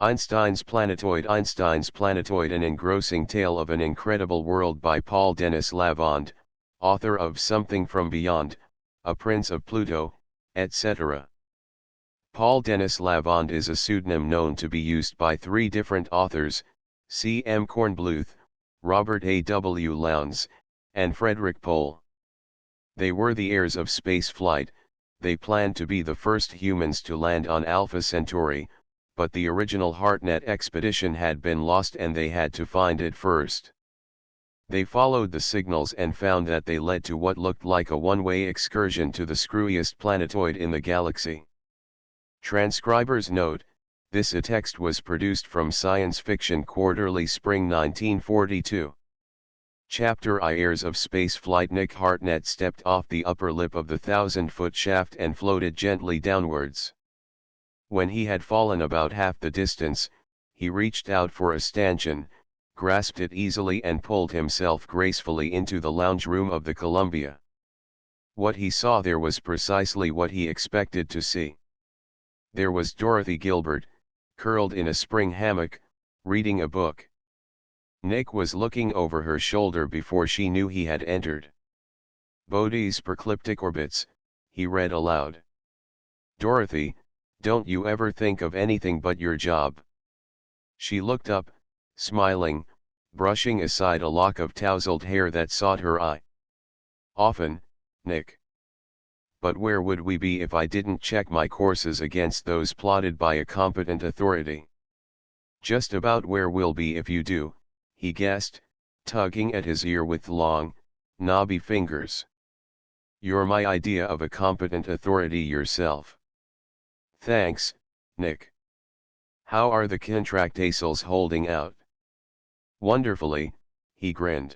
Einstein's Planetoid, an engrossing tale of an incredible world by Paul Denis Lavande, author of Something from Beyond, A Prince of Pluto, etc. Paul Denis Lavande is a pseudonym known to be used by three different authors, C. M. Kornbluth, Robert A. W. Lowndes, and Frederick Pohl. They were the heirs of space flight. They planned to be the first humans to land on Alpha Centauri, but the original HeartNet expedition had been lost and they had to find it first. They followed the signals and found that they led to what looked like a one-way excursion to the screwiest planetoid in the galaxy. Transcriber's note: this text was produced from Science Fiction Quarterly, Spring 1942. Chapter I: Heirs of Spaceflight. Nick HeartNet stepped off the upper lip of the 1,000-foot shaft and floated gently downwards. When he had fallen about half the distance, he reached out for a stanchion, grasped it easily and pulled himself gracefully into the lounge room of the Columbia. What he saw there was precisely what he expected to see. There was Dorothy Gilbert, curled in a spring hammock, reading a book. Nick was looking over her shoulder before she knew he had entered. "Bode's Percliptic Orbits," he read aloud. "Dorothy, don't you ever think of anything but your job?" She looked up, smiling, brushing aside a lock of tousled hair that sought her eye. "Often, Nick. But where would we be if I didn't check my courses against those plotted by a competent authority?" "Just about where we'll be if you do," he guessed, tugging at his ear with long, knobby fingers. "You're my idea of a competent authority yourself." "Thanks, Nick. How are the contractacles holding out?" "Wonderfully," he grinned.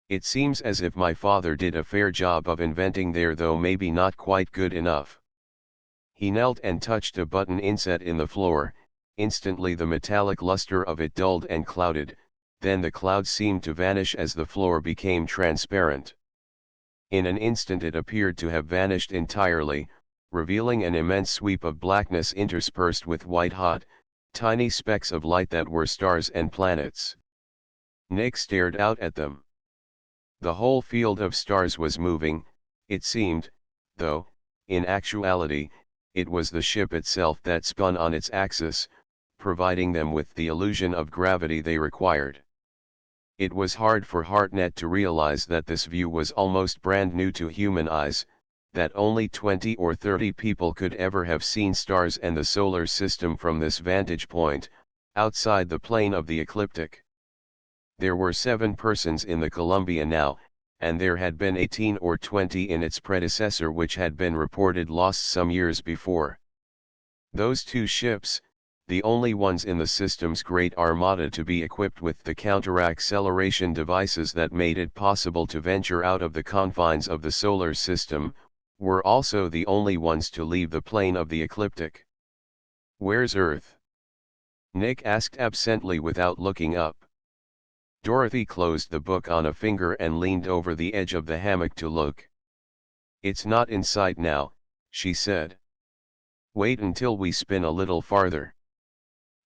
"It seems as if my father did a fair job of inventing there, though maybe not quite good enough." He knelt and touched a button inset in the floor. Instantly the metallic luster of it dulled and clouded, then the cloud seemed to vanish as the floor became transparent. In an instant it appeared to have vanished entirely, revealing an immense sweep of blackness interspersed with white-hot, tiny specks of light that were stars and planets. Nick stared out at them. The whole field of stars was moving, it seemed, though, in actuality, it was the ship itself that spun on its axis, providing them with the illusion of gravity they required. It was hard for HeartNet to realize that this view was almost brand new to human eyes, that only 20 or 30 people could ever have seen stars and the solar system from this vantage point, outside the plane of the ecliptic. There were 7 persons in the Columbia now, and there had been 18 or 20 in its predecessor, which had been reported lost some years before. Those 2 ships, the only ones in the system's great armada to be equipped with the counter-acceleration devices that made it possible to venture out of the confines of the solar system, were also the only ones to leave the plane of the ecliptic. "Where's Earth?" Nick asked absently without looking up. Dorothy closed the book on a finger and leaned over the edge of the hammock to look. "It's not in sight now," she said. "Wait until we spin a little farther.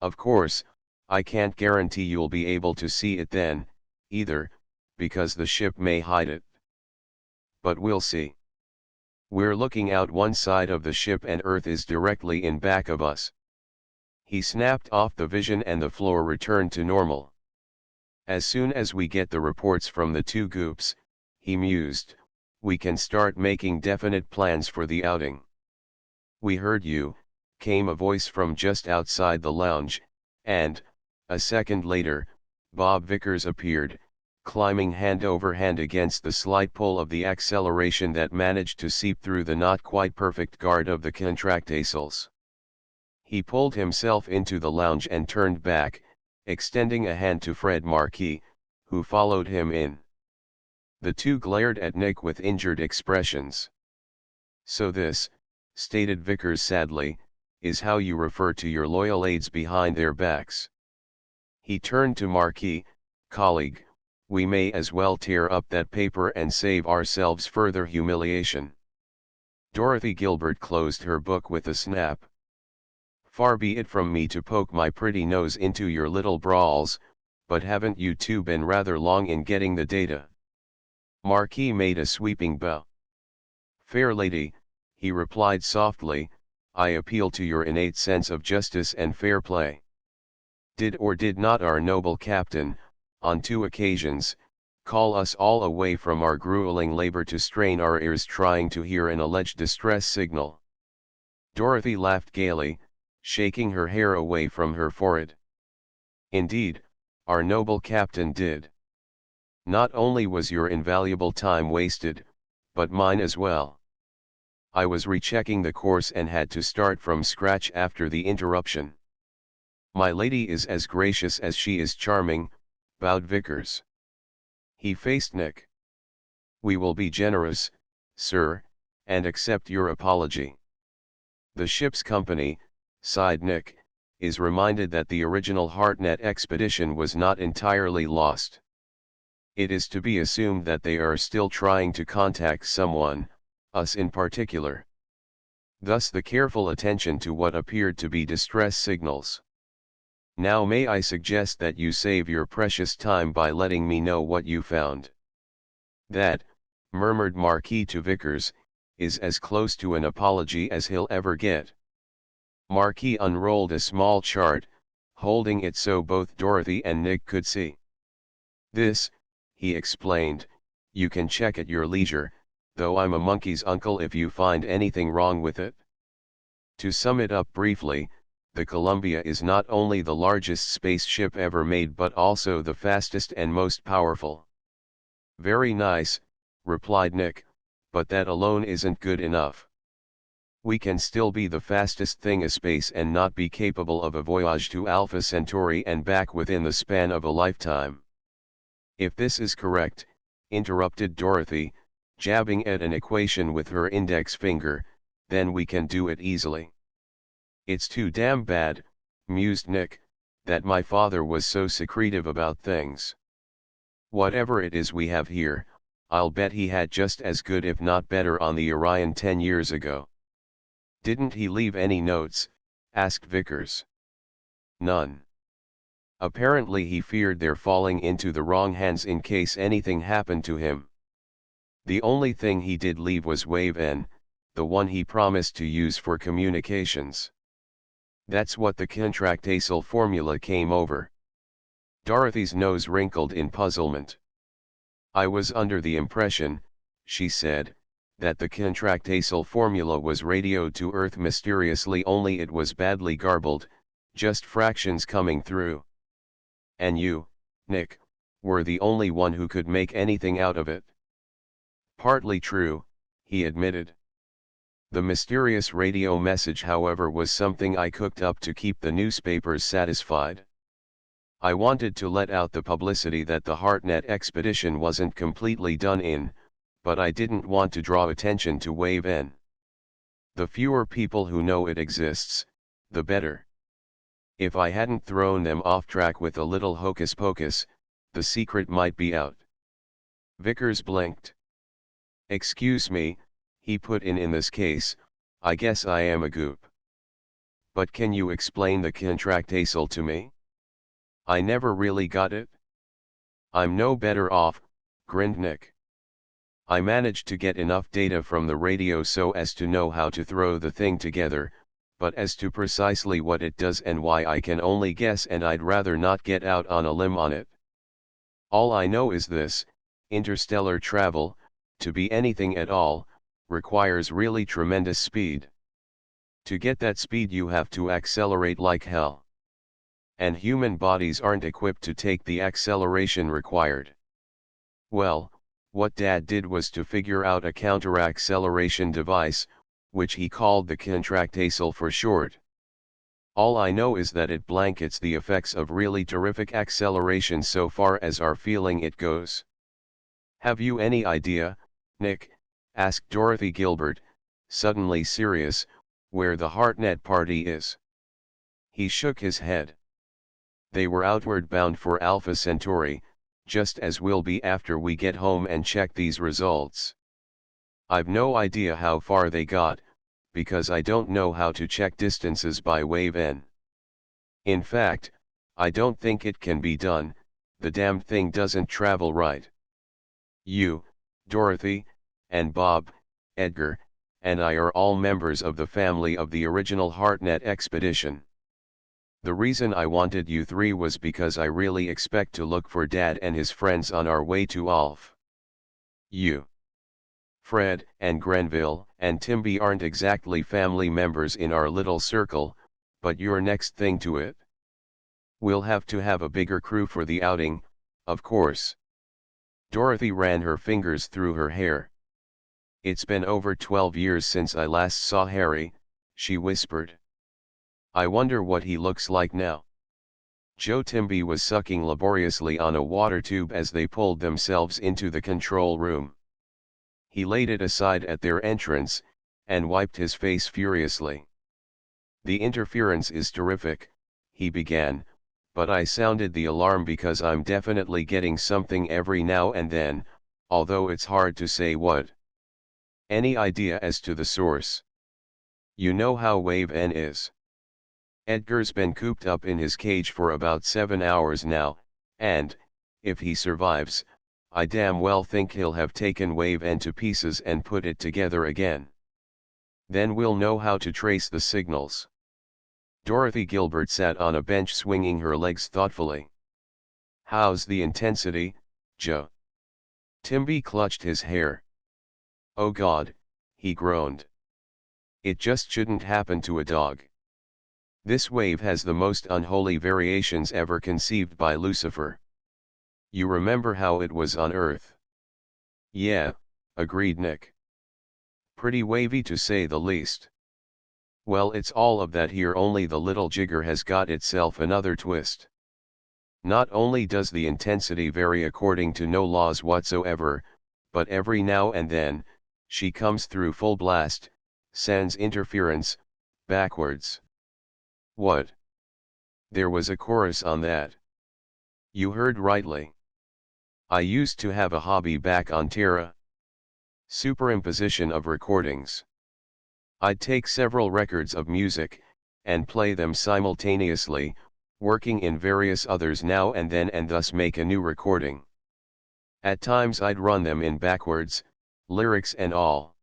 Of course, I can't guarantee you'll be able to see it then, either, because the ship may hide it. But we'll see. We're looking out one side of the ship and Earth is directly in back of us." He snapped off the vision and the floor returned to normal. "As soon as we get the reports from the 2 goops," he mused, "we can start making definite plans for the outing." "We heard you," came a voice from just outside the lounge, and, a second later, Bob Vickers appeared, climbing hand over hand against the slight pull of the acceleration that managed to seep through the not quite perfect guard of the contractacles. He pulled himself into the lounge and turned back, extending a hand to Fred Markey, who followed him in. The 2 glared at Nick with injured expressions. "So this," stated Vickers sadly, "is how you refer to your loyal aides behind their backs." He turned to Markey. "Colleague, we may as well tear up that paper and save ourselves further humiliation." Dorothy Gilbert closed her book with a snap. Far be it from me to poke my pretty nose into your little brawls, but haven't you two been rather long in getting the data? Marquis made a sweeping bow. Fair lady, he replied softly, I appeal to your innate sense of justice and fair play. Did or did not our noble captain, on 2 occasions, call us all away from our grueling labor to strain our ears trying to hear an alleged distress signal? Dorothy laughed gaily, shaking her hair away from her forehead. Indeed, our noble captain did. Not only was your invaluable time wasted, but mine as well. I was rechecking the course and had to start from scratch after the interruption. My lady is as gracious as she is charming, bowed Vickers. He faced Nick. We will be generous, sir, and accept your apology. The ship's company, sighed Nick, is reminded that the original HeartNet expedition was not entirely lost. It is to be assumed that they are still trying to contact someone, us in particular. Thus the careful attention to what appeared to be distress signals. Now may I suggest that you save your precious time by letting me know what you found. That, murmured Marquis to Vickers, is as close to an apology as he'll ever get. Marquis unrolled a small chart, holding it so both Dorothy and Nick could see. This, he explained, you can check at your leisure, though I'm a monkey's uncle if you find anything wrong with it. To sum it up briefly, the Columbia is not only the largest spaceship ever made but also the fastest and most powerful. Very nice, replied Nick, but that alone isn't good enough. We can still be the fastest thing a space and not be capable of a voyage to Alpha Centauri and back within the span of a lifetime. If this is correct, interrupted Dorothy, jabbing at an equation with her index finger, then we can do it easily. It's too damn bad, mused Nick, that my father was so secretive about things. Whatever it is we have here, I'll bet he had just as good if not better on the Orion 10 years ago. Didn't he leave any notes? Asked Vickers. None. Apparently he feared their falling into the wrong hands in case anything happened to him. The only thing he did leave was Wave N, the one he promised to use for communications. That's what the contractile formula came over. Dorothy's nose wrinkled in puzzlement. I was under the impression, she said, that the contractile formula was radioed to Earth mysteriously, only it was badly garbled, just fractions coming through. And you, Nick, were the only one who could make anything out of it. Partly true, he admitted. The mysterious radio message, however, was something I cooked up to keep the newspapers satisfied. I wanted to let out the publicity that the HeartNet expedition wasn't completely done in, but I didn't want to draw attention to Wave N. The fewer people who know it exists, the better. If I hadn't thrown them off track with a little hocus pocus, the secret might be out. Vickers blinked. Excuse me, he put in this case, I guess I am a goop. But can you explain the contractile to me? I never really got it. I'm no better off, grinned Nick. I managed to get enough data from the radio so as to know how to throw the thing together, but as to precisely what it does and why I can only guess, and I'd rather not get out on a limb on it. All I know is this: interstellar travel, to be anything at all, requires really tremendous speed. To get that speed you have to accelerate like hell. And human bodies aren't equipped to take the acceleration required. Well, what Dad did was to figure out a counter-acceleration device, which he called the contractile for short. All I know is that it blankets the effects of really terrific acceleration so far as our feeling it goes. Have you any idea, Nick, asked Dorothy Gilbert, suddenly serious, where the HeartNet party is? He shook his head. They were outward bound for Alpha Centauri, just as we'll be after we get home and check these results. I've no idea how far they got, because I don't know how to check distances by wave n. In fact, I don't think it can be done, the damned thing doesn't travel right. You, Dorothy, and Bob, Edgar, and I are all members of the family of the original HeartNet expedition. The reason I wanted you three was because I really expect to look for Dad and his friends on our way to Alf. You, Fred, and Grenville, and Timby aren't exactly family members in our little circle, but you're next thing to it. We'll have to have a bigger crew for the outing, of course. Dorothy ran her fingers through her hair. It's been over 12 years since I last saw Harry, she whispered. I wonder what he looks like now. Joe Timby was sucking laboriously on a water tube as they pulled themselves into the control room. He laid it aside at their entrance, and wiped his face furiously. The interference is terrific, he began, but I sounded the alarm because I'm definitely getting something every now and then, although it's hard to say what. Any idea as to the source? You know how wave n is. Edgar's been cooped up in his cage for about 7 hours now, and, if he survives, I damn well think he'll have taken wave n to pieces and put it together again. Then we'll know how to trace the signals. Dorothy Gilbert sat on a bench swinging her legs thoughtfully. How's the intensity, Joe? Timby clutched his hair. Oh God, he groaned. It just shouldn't happen to a dog. This wave has the most unholy variations ever conceived by Lucifer. You remember how it was on Earth? Yeah, agreed Nick. Pretty wavy to say the least. Well, it's all of that here, only the little jigger has got itself another twist. Not only does the intensity vary according to no laws whatsoever, but every now and then, she comes through full blast, sans interference, backwards. What? There was a chorus on that. You heard rightly. I used to have a hobby back on Terra. Superimposition of recordings. I'd take several records of music, and play them simultaneously, working in various others now and then, and thus make a new recording. At times I'd run them in backwards, lyrics and all.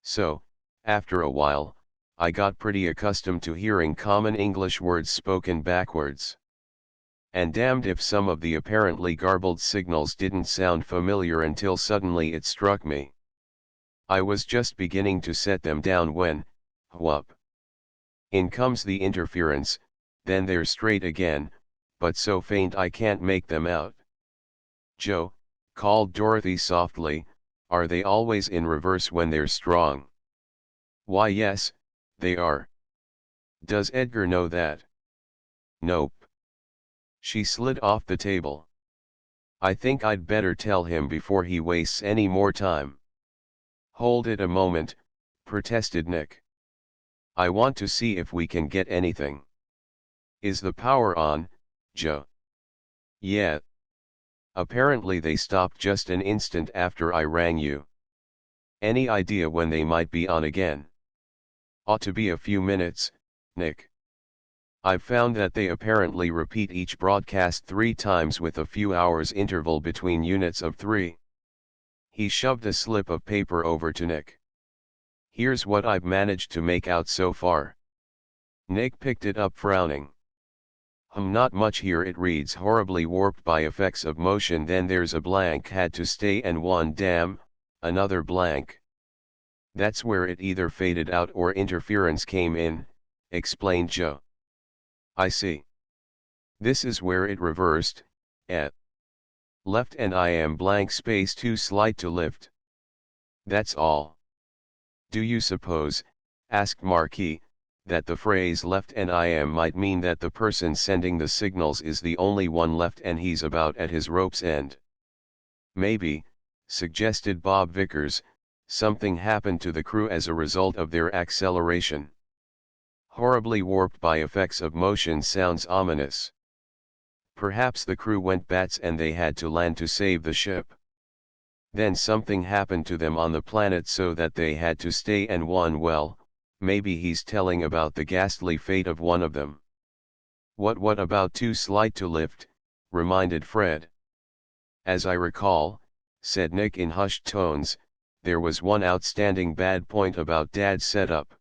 So, after a while, I got pretty accustomed to hearing common English words spoken backwards. And damned if some of the apparently garbled signals didn't sound familiar until suddenly it struck me. I was just beginning to set them down when, whoop. In comes the interference, then they're straight again, but so faint I can't make them out. Joe, called Dorothy softly, are they always in reverse when they're strong? Why yes, they are. Does Edgar know that? Nope. She slid off the table. I think I'd better tell him before he wastes any more time. Hold it a moment, protested Nick. I want to see if we can get anything. Is the power on, Joe? Yeah. Apparently they stopped just an instant after I rang you. Any idea when they might be on again? Ought to be a few minutes, Nick. I've found that they apparently repeat each broadcast 3 times with a few hours interval between units of 3. He shoved a slip of paper over to Nick. Here's what I've managed to make out so far. Nick picked it up frowning. Not much here. It reads horribly warped by effects of motion, then there's a blank had to stay and one damn, another blank. That's where it either faded out or interference came in, explained Joe. I see. This is where it reversed, left and I am blank space too slight to lift. That's all. Do you suppose, asked Marquis, that the phrase left and I am might mean that the person sending the signals is the only one left and he's about at his rope's end? Maybe, suggested Bob Vickers, something happened to the crew as a result of their acceleration. Horribly warped by effects of motion sounds ominous. Perhaps the crew went bats and they had to land to save the ship. Then something happened to them on the planet so that they had to stay and well, maybe he's telling about the ghastly fate of one of them. What about too slight to lift, reminded Fred. As I recall, said Nick in hushed tones, there was one outstanding bad point about Dad's setup.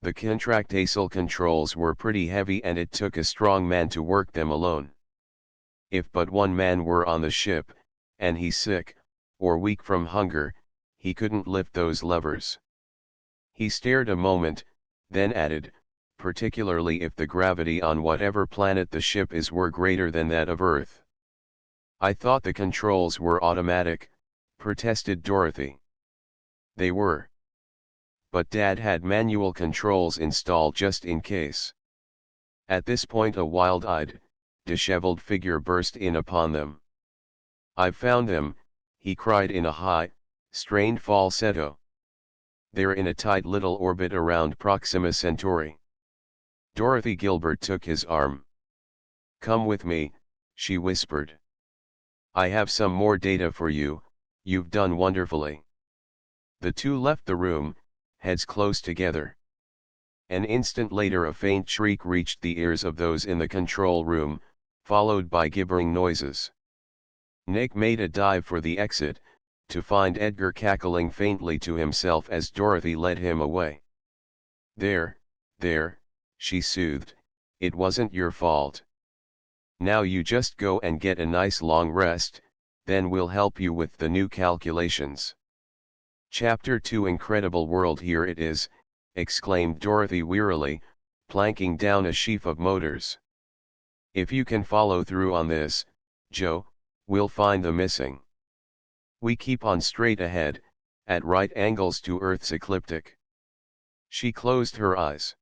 The contractile controls were pretty heavy and it took a strong man to work them alone. If but one man were on the ship, and he's sick, or weak from hunger, he couldn't lift those levers. He stared a moment, then added, particularly if the gravity on whatever planet the ship is were greater than that of Earth. I thought the controls were automatic, protested Dorothy. They were. But Dad had manual controls installed just in case. At this point a wild-eyed, disheveled figure burst in upon them. "I've found them," he cried in a high, strained falsetto. "They're in a tight little orbit around Proxima Centauri." Dorothy Gilbert took his arm. "Come with me," she whispered. "I have some more data for you, you've done wonderfully." The two left the room, heads close together. An instant later a faint shriek reached the ears of those in the control room, followed by gibbering noises. Nick made a dive for the exit, to find Edgar cackling faintly to himself as Dorothy led him away. There, she soothed, "it wasn't your fault. Now you just go and get a nice long rest, then we'll help you with the new calculations." Chapter 2 Incredible World, here it is, exclaimed Dorothy wearily, planking down a sheaf of motors. "If you can follow through on this, Joe, we'll find the missing. We keep on straight ahead, at right angles to Earth's ecliptic." She closed her eyes.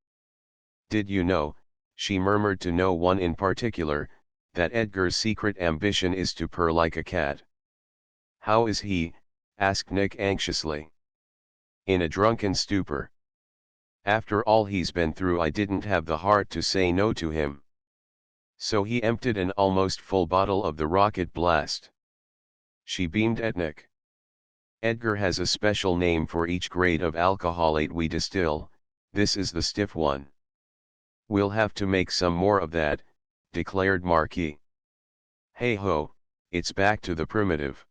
"Did you know," she murmured to no one in particular, "that Edgar's secret ambition is to purr like a cat?" "How is he?" asked Nick anxiously. "In a drunken stupor. After all he's been through, I didn't have the heart to say no to him. So he emptied an almost full bottle of the rocket blast." She beamed at Nick. "Edgar has a special name for each grade of alcoholate we distill, this is the stiff one." "We'll have to make some more of that," declared Marquis. "Hey ho, it's back to the primitive.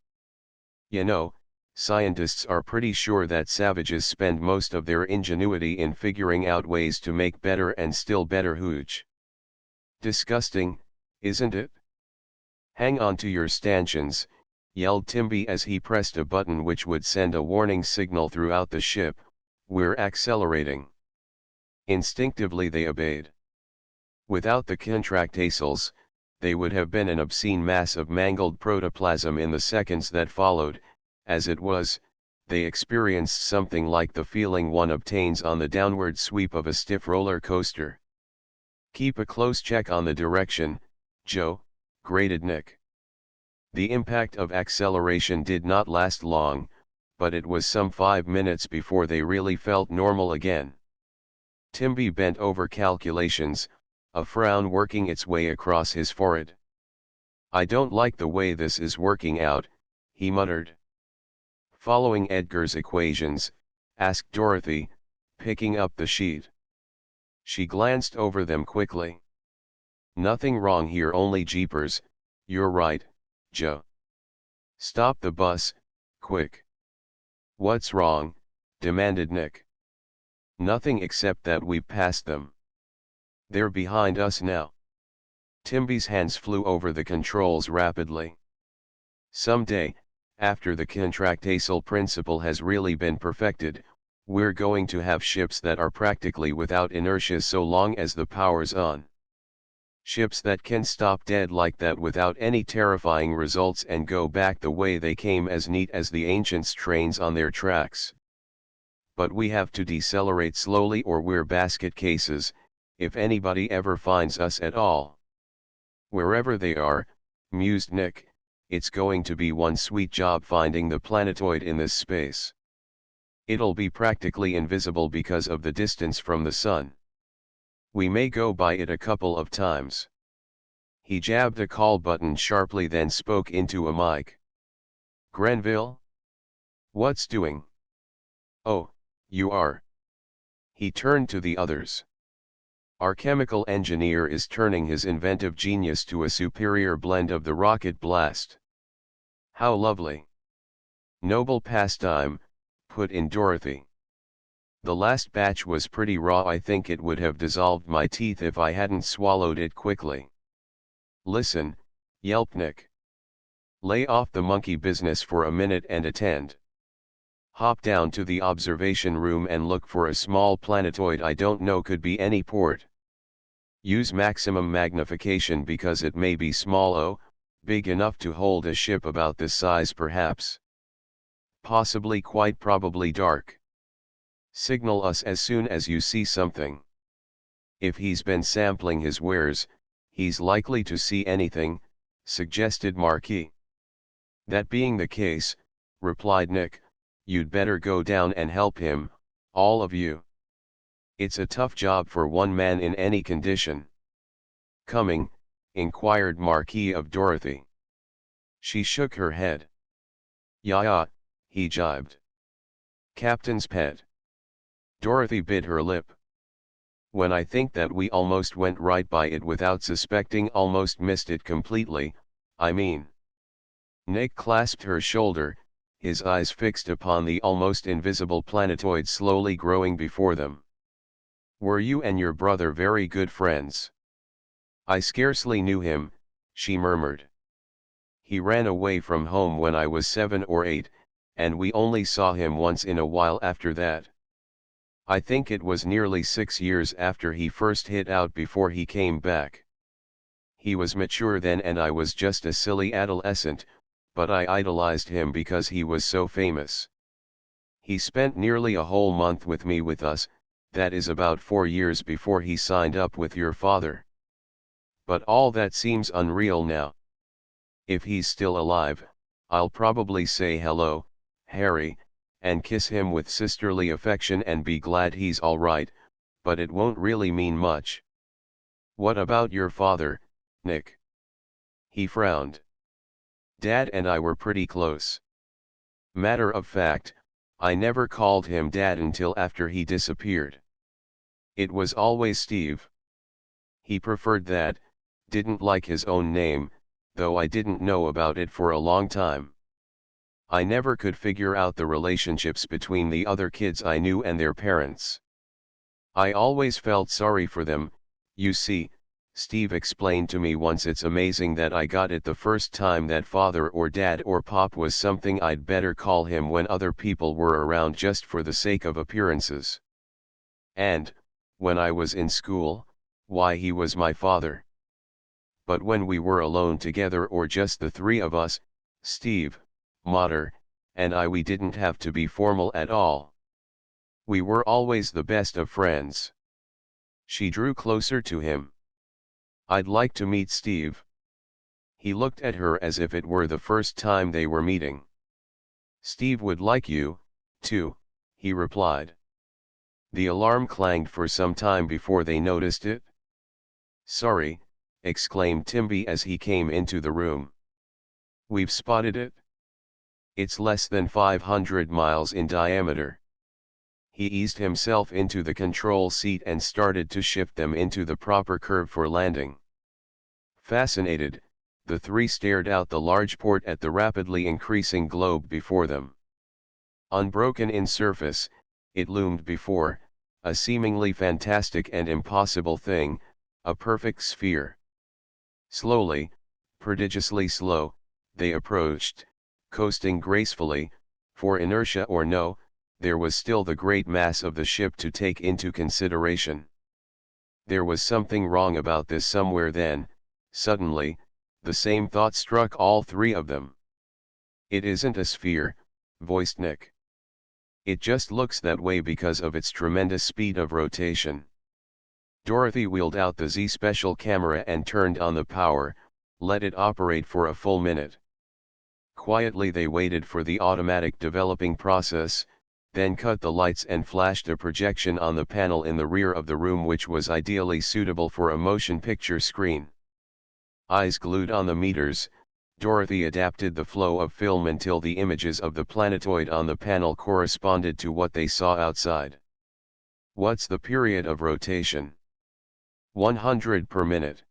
You know, scientists are pretty sure that savages spend most of their ingenuity in figuring out ways to make better and still better hooch. Disgusting, isn't it? Hang on to your stanchions," yelled Timby as he pressed a button which would send a warning signal throughout the ship, "we're accelerating." Instinctively they obeyed. Without the contractiles, they would have been an obscene mass of mangled protoplasm in the seconds that followed. As it was, they experienced something like the feeling one obtains on the downward sweep of a stiff roller coaster. "Keep a close check on the direction, Joe," grated Nick. The impact of acceleration did not last long, but it was some 5 minutes before they really felt normal again. Timby bent over calculations, a frown working its way across his forehead. "I don't like the way this is working out," he muttered. "Following Edgar's equations?" asked Dorothy, picking up the sheet. She glanced over them quickly. "Nothing wrong here, only jeepers, you're right, Joe. Stop the bus, quick." "What's wrong?" demanded Nick. "Nothing except that we've passed them. They're behind us now." Timby's hands flew over the controls rapidly. "Someday, after the contractile principle has really been perfected, we're going to have ships that are practically without inertia so long as the power's on. Ships that can stop dead like that without any terrifying results and go back the way they came, as neat as the ancients' trains on their tracks. But we have to decelerate slowly or we're basket cases, if anybody ever finds us at all." "Wherever they are," mused Nick, "it's going to be one sweet job finding the planetoid in this space. It'll be practically invisible because of the distance from the sun. We may go by it a couple of times." He jabbed a call button sharply, then spoke into a mic. "Grenville? What's doing? Oh, you are. He turned to the others. Our chemical engineer is turning his inventive genius to a superior blend of the rocket blast. How lovely. Noble pastime, put in Dorothy. The last batch was pretty raw. I think it would have dissolved my teeth if I hadn't swallowed it quickly. Listen, yelped Nick. Lay off the monkey business for a minute and attend. Hop down to the observation room and look for a small planetoid. I don't know, could be any port. Use maximum magnification because it may be small, big enough to hold a ship about this size perhaps. Possibly, quite probably dark. Signal us as soon as you see something. If he's been sampling his wares, he's likely to see anything, suggested Marquis. That being the case, replied Nick, you'd better go down and help him, all of you. It's a tough job for one man in any condition. Coming? Inquired Marquis of Dorothy. She shook her head. Yeah, he jibed. Captain's pet. Dorothy bit her lip. When I think that we almost went right by it without suspecting, almost missed it completely, I mean. Nick clasped her shoulder, his eyes fixed upon the almost invisible planetoid slowly growing before them. Were you and your brother very good friends? I scarcely knew him, she murmured. He ran away from home when I was 7 or 8, and we only saw him once in a while after that. I think it was nearly 6 years after he first hit out before he came back. He was mature then and I was just a silly adolescent, but I idolized him because he was so famous. He spent nearly a whole month with me with us, that is about 4 years before he signed up with your father. But all that seems unreal now. If he's still alive, I'll probably say hello, Harry, and kiss him with sisterly affection and be glad he's all right, but it won't really mean much. What about your father, Nick? He frowned. Dad and I were pretty close. Matter of fact, I never called him Dad until after he disappeared. It was always Steve. He preferred that, didn't like his own name, though I didn't know about it for a long time. I never could figure out the relationships between the other kids I knew and their parents. I always felt sorry for them. You see, Steve explained to me once, it's amazing that I got it the first time that father or dad or pop was something I'd better call him when other people were around just for the sake of appearances. And, when I was in school, why, he was my father. But when we were alone together or just the three of us, Steve, Mater, and I, we didn't have to be formal at all. We were always the best of friends. She drew closer to him. I'd like to meet Steve. He looked at her as if it were the first time they were meeting. Steve would like you, too, he replied. The alarm clanged for some time before they noticed it. Sorry, exclaimed Timby as he came into the room. We've spotted it. It's less than 500 miles in diameter. He eased himself into the control seat and started to shift them into the proper curve for landing. Fascinated, the three stared out the large port at the rapidly increasing globe before them. Unbroken in surface, it loomed before, a seemingly fantastic and impossible thing, a perfect sphere. Slowly, prodigiously slow, they approached, coasting gracefully, for inertia or no, there was still the great mass of the ship to take into consideration. There was something wrong about this somewhere then, suddenly, the same thought struck all three of them. It isn't a sphere, voiced Nick. It just looks that way because of its tremendous speed of rotation. Dorothy wheeled out the Z special camera and turned on the power, let it operate for a full minute. Quietly they waited for the automatic developing process, then cut the lights and flashed a projection on the panel in the rear of the room, which was ideally suitable for a motion picture screen. Eyes glued on the meters, Dorothy adapted the flow of film until the images of the planetoid on the panel corresponded to what they saw outside. What's the period of rotation? 100 per minute.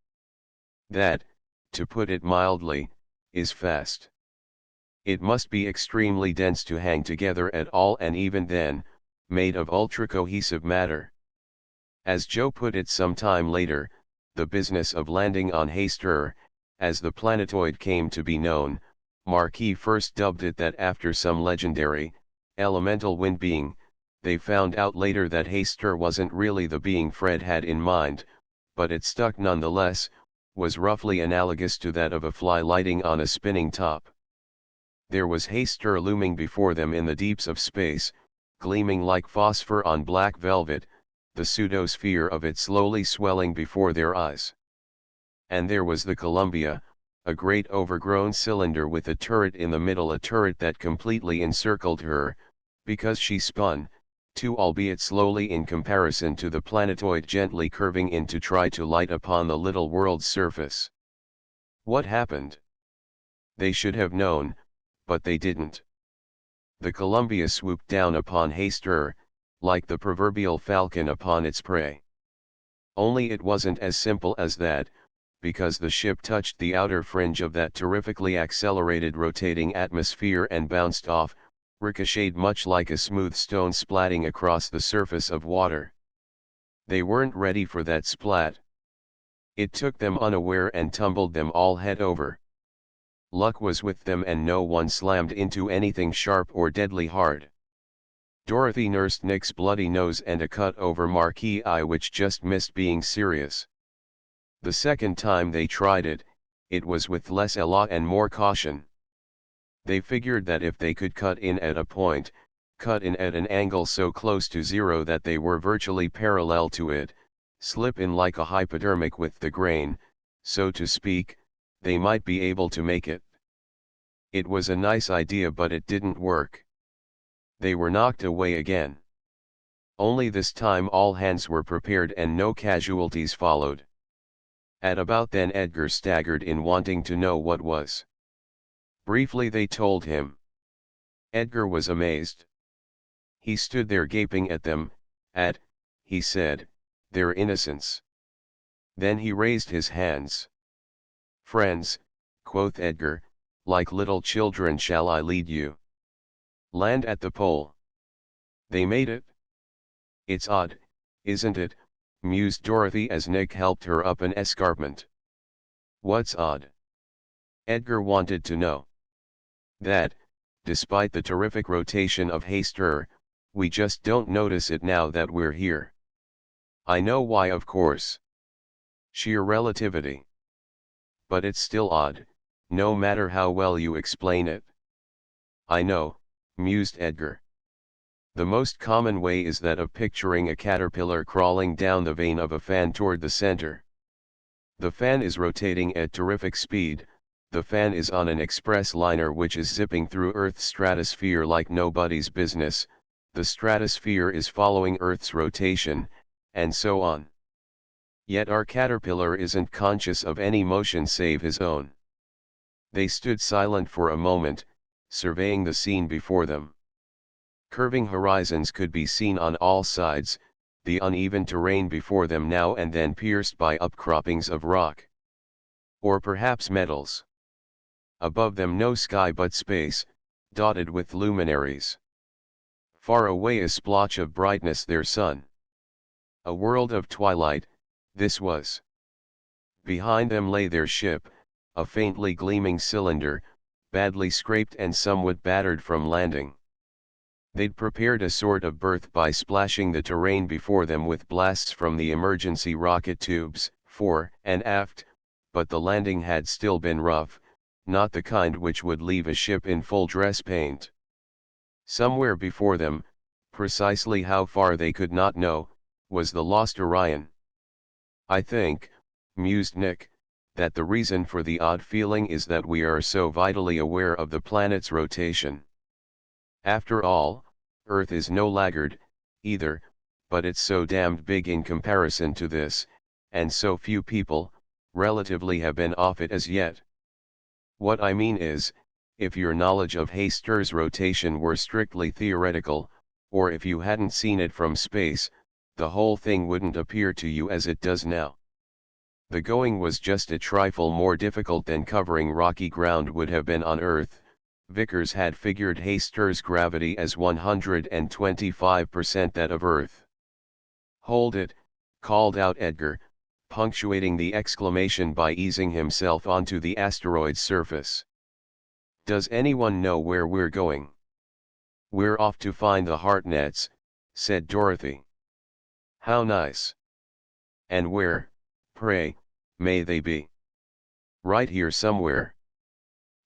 That, to put it mildly, is fast. It must be extremely dense to hang together at all, and even then, made of ultra-cohesive matter. As Joe put it some time later, the business of landing on Hayster, as the planetoid came to be known, Marquis first dubbed it that after some legendary, elemental wind being. They found out later that Hayster wasn't really the being Fred had in mind, but it stuck nonetheless, was roughly analogous to that of a fly lighting on a spinning top. There was Hayster looming before them in the deeps of space, gleaming like phosphor on black velvet, the pseudosphere of it slowly swelling before their eyes. And there was the Columbia, a great overgrown cylinder with a turret in the middle, a turret that completely encircled her, because she spun, too, albeit slowly in comparison to the planetoid gently curving in to try to light upon the little world's surface. What happened? They should have known, but they didn't. The Columbia swooped down upon Hayster, like the proverbial falcon upon its prey. Only it wasn't as simple as that, because the ship touched the outer fringe of that terrifically accelerated rotating atmosphere and bounced off, ricocheted much like a smooth stone splatting across the surface of water. They weren't ready for that splat. It took them unaware and tumbled them all head over. Luck was with them and no one slammed into anything sharp or deadly hard. Dorothy nursed Nick's bloody nose and a cut over Marquis' eye which just missed being serious. The second time they tried it, it was with less ela and more caution. They figured that if they could cut in at a point, cut in at an angle so close to zero that they were virtually parallel to it, slip in like a hypodermic with the grain, so to speak, they might be able to make it. It was a nice idea, but it didn't work. They were knocked away again. Only this time all hands were prepared and no casualties followed. At about then Edgar staggered in, wanting to know what was. Briefly they told him. Edgar was amazed. He stood there gaping at them, he said, their innocence. Then he raised his hands. "Friends," quoth Edgar, "like little children shall I lead you. Land at the pole." They made it. "It's odd, isn't it?" mused Dorothy as Nick helped her up an escarpment. "What's odd?" Edgar wanted to know. "That, despite the terrific rotation of Hayster, we just don't notice it now that we're here. I know why, of course. Sheer relativity. But it's still odd, no matter how well you explain it." "I know," mused Edgar. "The most common way is that of picturing a caterpillar crawling down the vane of a fan toward the center. The fan is rotating at terrific speed, the fan is on an express liner which is zipping through Earth's stratosphere like nobody's business, the stratosphere is following Earth's rotation, and so on. Yet our caterpillar isn't conscious of any motion save his own." They stood silent for a moment, surveying the scene before them. Curving horizons could be seen on all sides, the uneven terrain before them now and then pierced by upcroppings of rock. Or perhaps metals. Above them no sky but space, dotted with luminaries. Far away a splotch of brightness, their sun. A world of twilight, this was. Behind them lay their ship, a faintly gleaming cylinder, badly scraped and somewhat battered from landing. They'd prepared a sort of berth by splashing the terrain before them with blasts from the emergency rocket tubes, fore and aft, but the landing had still been rough, not the kind which would leave a ship in full dress paint. Somewhere before them, precisely how far they could not know, was the lost Orion. "I think," mused Nick, "that the reason for the odd feeling is that we are so vitally aware of the planet's rotation. After all, Earth is no laggard, either, but it's so damned big in comparison to this, and so few people, relatively, have been off it as yet. What I mean is, if your knowledge of Hayster's rotation were strictly theoretical, or if you hadn't seen it from space, the whole thing wouldn't appear to you as it does now. The going was just a trifle more difficult than covering rocky ground would have been on Earth. Vickers had figured Hayster's gravity as 125% that of Earth. "Hold it," called out Edgar, punctuating the exclamation by easing himself onto the asteroid's surface. "Does anyone know where we're going?" "We're off to find the Hartnets," said Dorothy. "How nice. And where, pray, may they be?" "Right here somewhere."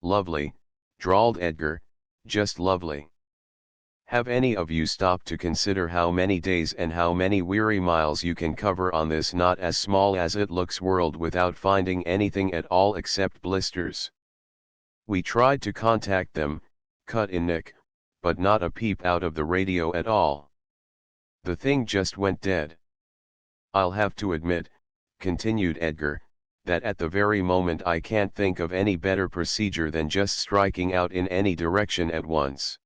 "Lovely," drawled Edgar, "just lovely. Have any of you stopped to consider how many days and how many weary miles you can cover on this not as small as it looks world without finding anything at all except blisters?" "We tried to contact them," cut in Nick, "but not a peep out of the radio at all. The thing just went dead. I'll have to admit," continued Edgar, "that at the very moment I can't think of any better procedure than just striking out in any direction at once.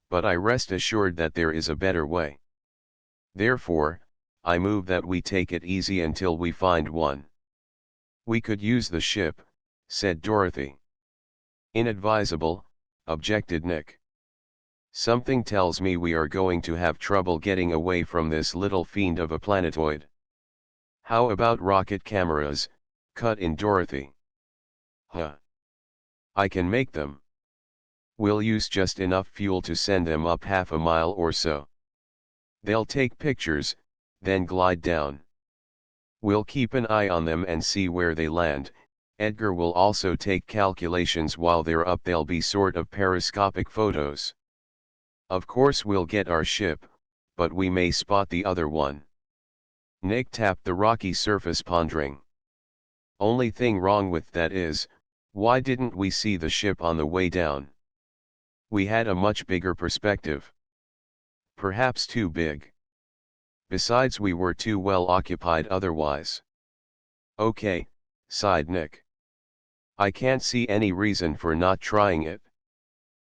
But I rest assured that there is a better way. Therefore, I move that we take it easy until we find one." "We could use the ship," said Dorothy. "Inadvisable," objected Nick. "Something tells me we are going to have trouble getting away from this little fiend of a planetoid." "How about rocket cameras?" cut in Dorothy. "Huh. I can make them. We'll use just enough fuel to send them up half a mile or so. They'll take pictures, then glide down. We'll keep an eye on them and see where they land. Edgar will also take calculations while they're up. They'll be sort of periscopic photos. Of course we'll get our ship, but we may spot the other one." Nick tapped the rocky surface, pondering. "Only thing wrong with that is, why didn't we see the ship on the way down? We had a much bigger perspective." "Perhaps too big. Besides, we were too well occupied otherwise." "Okay," sighed Nick. "I can't see any reason for not trying it."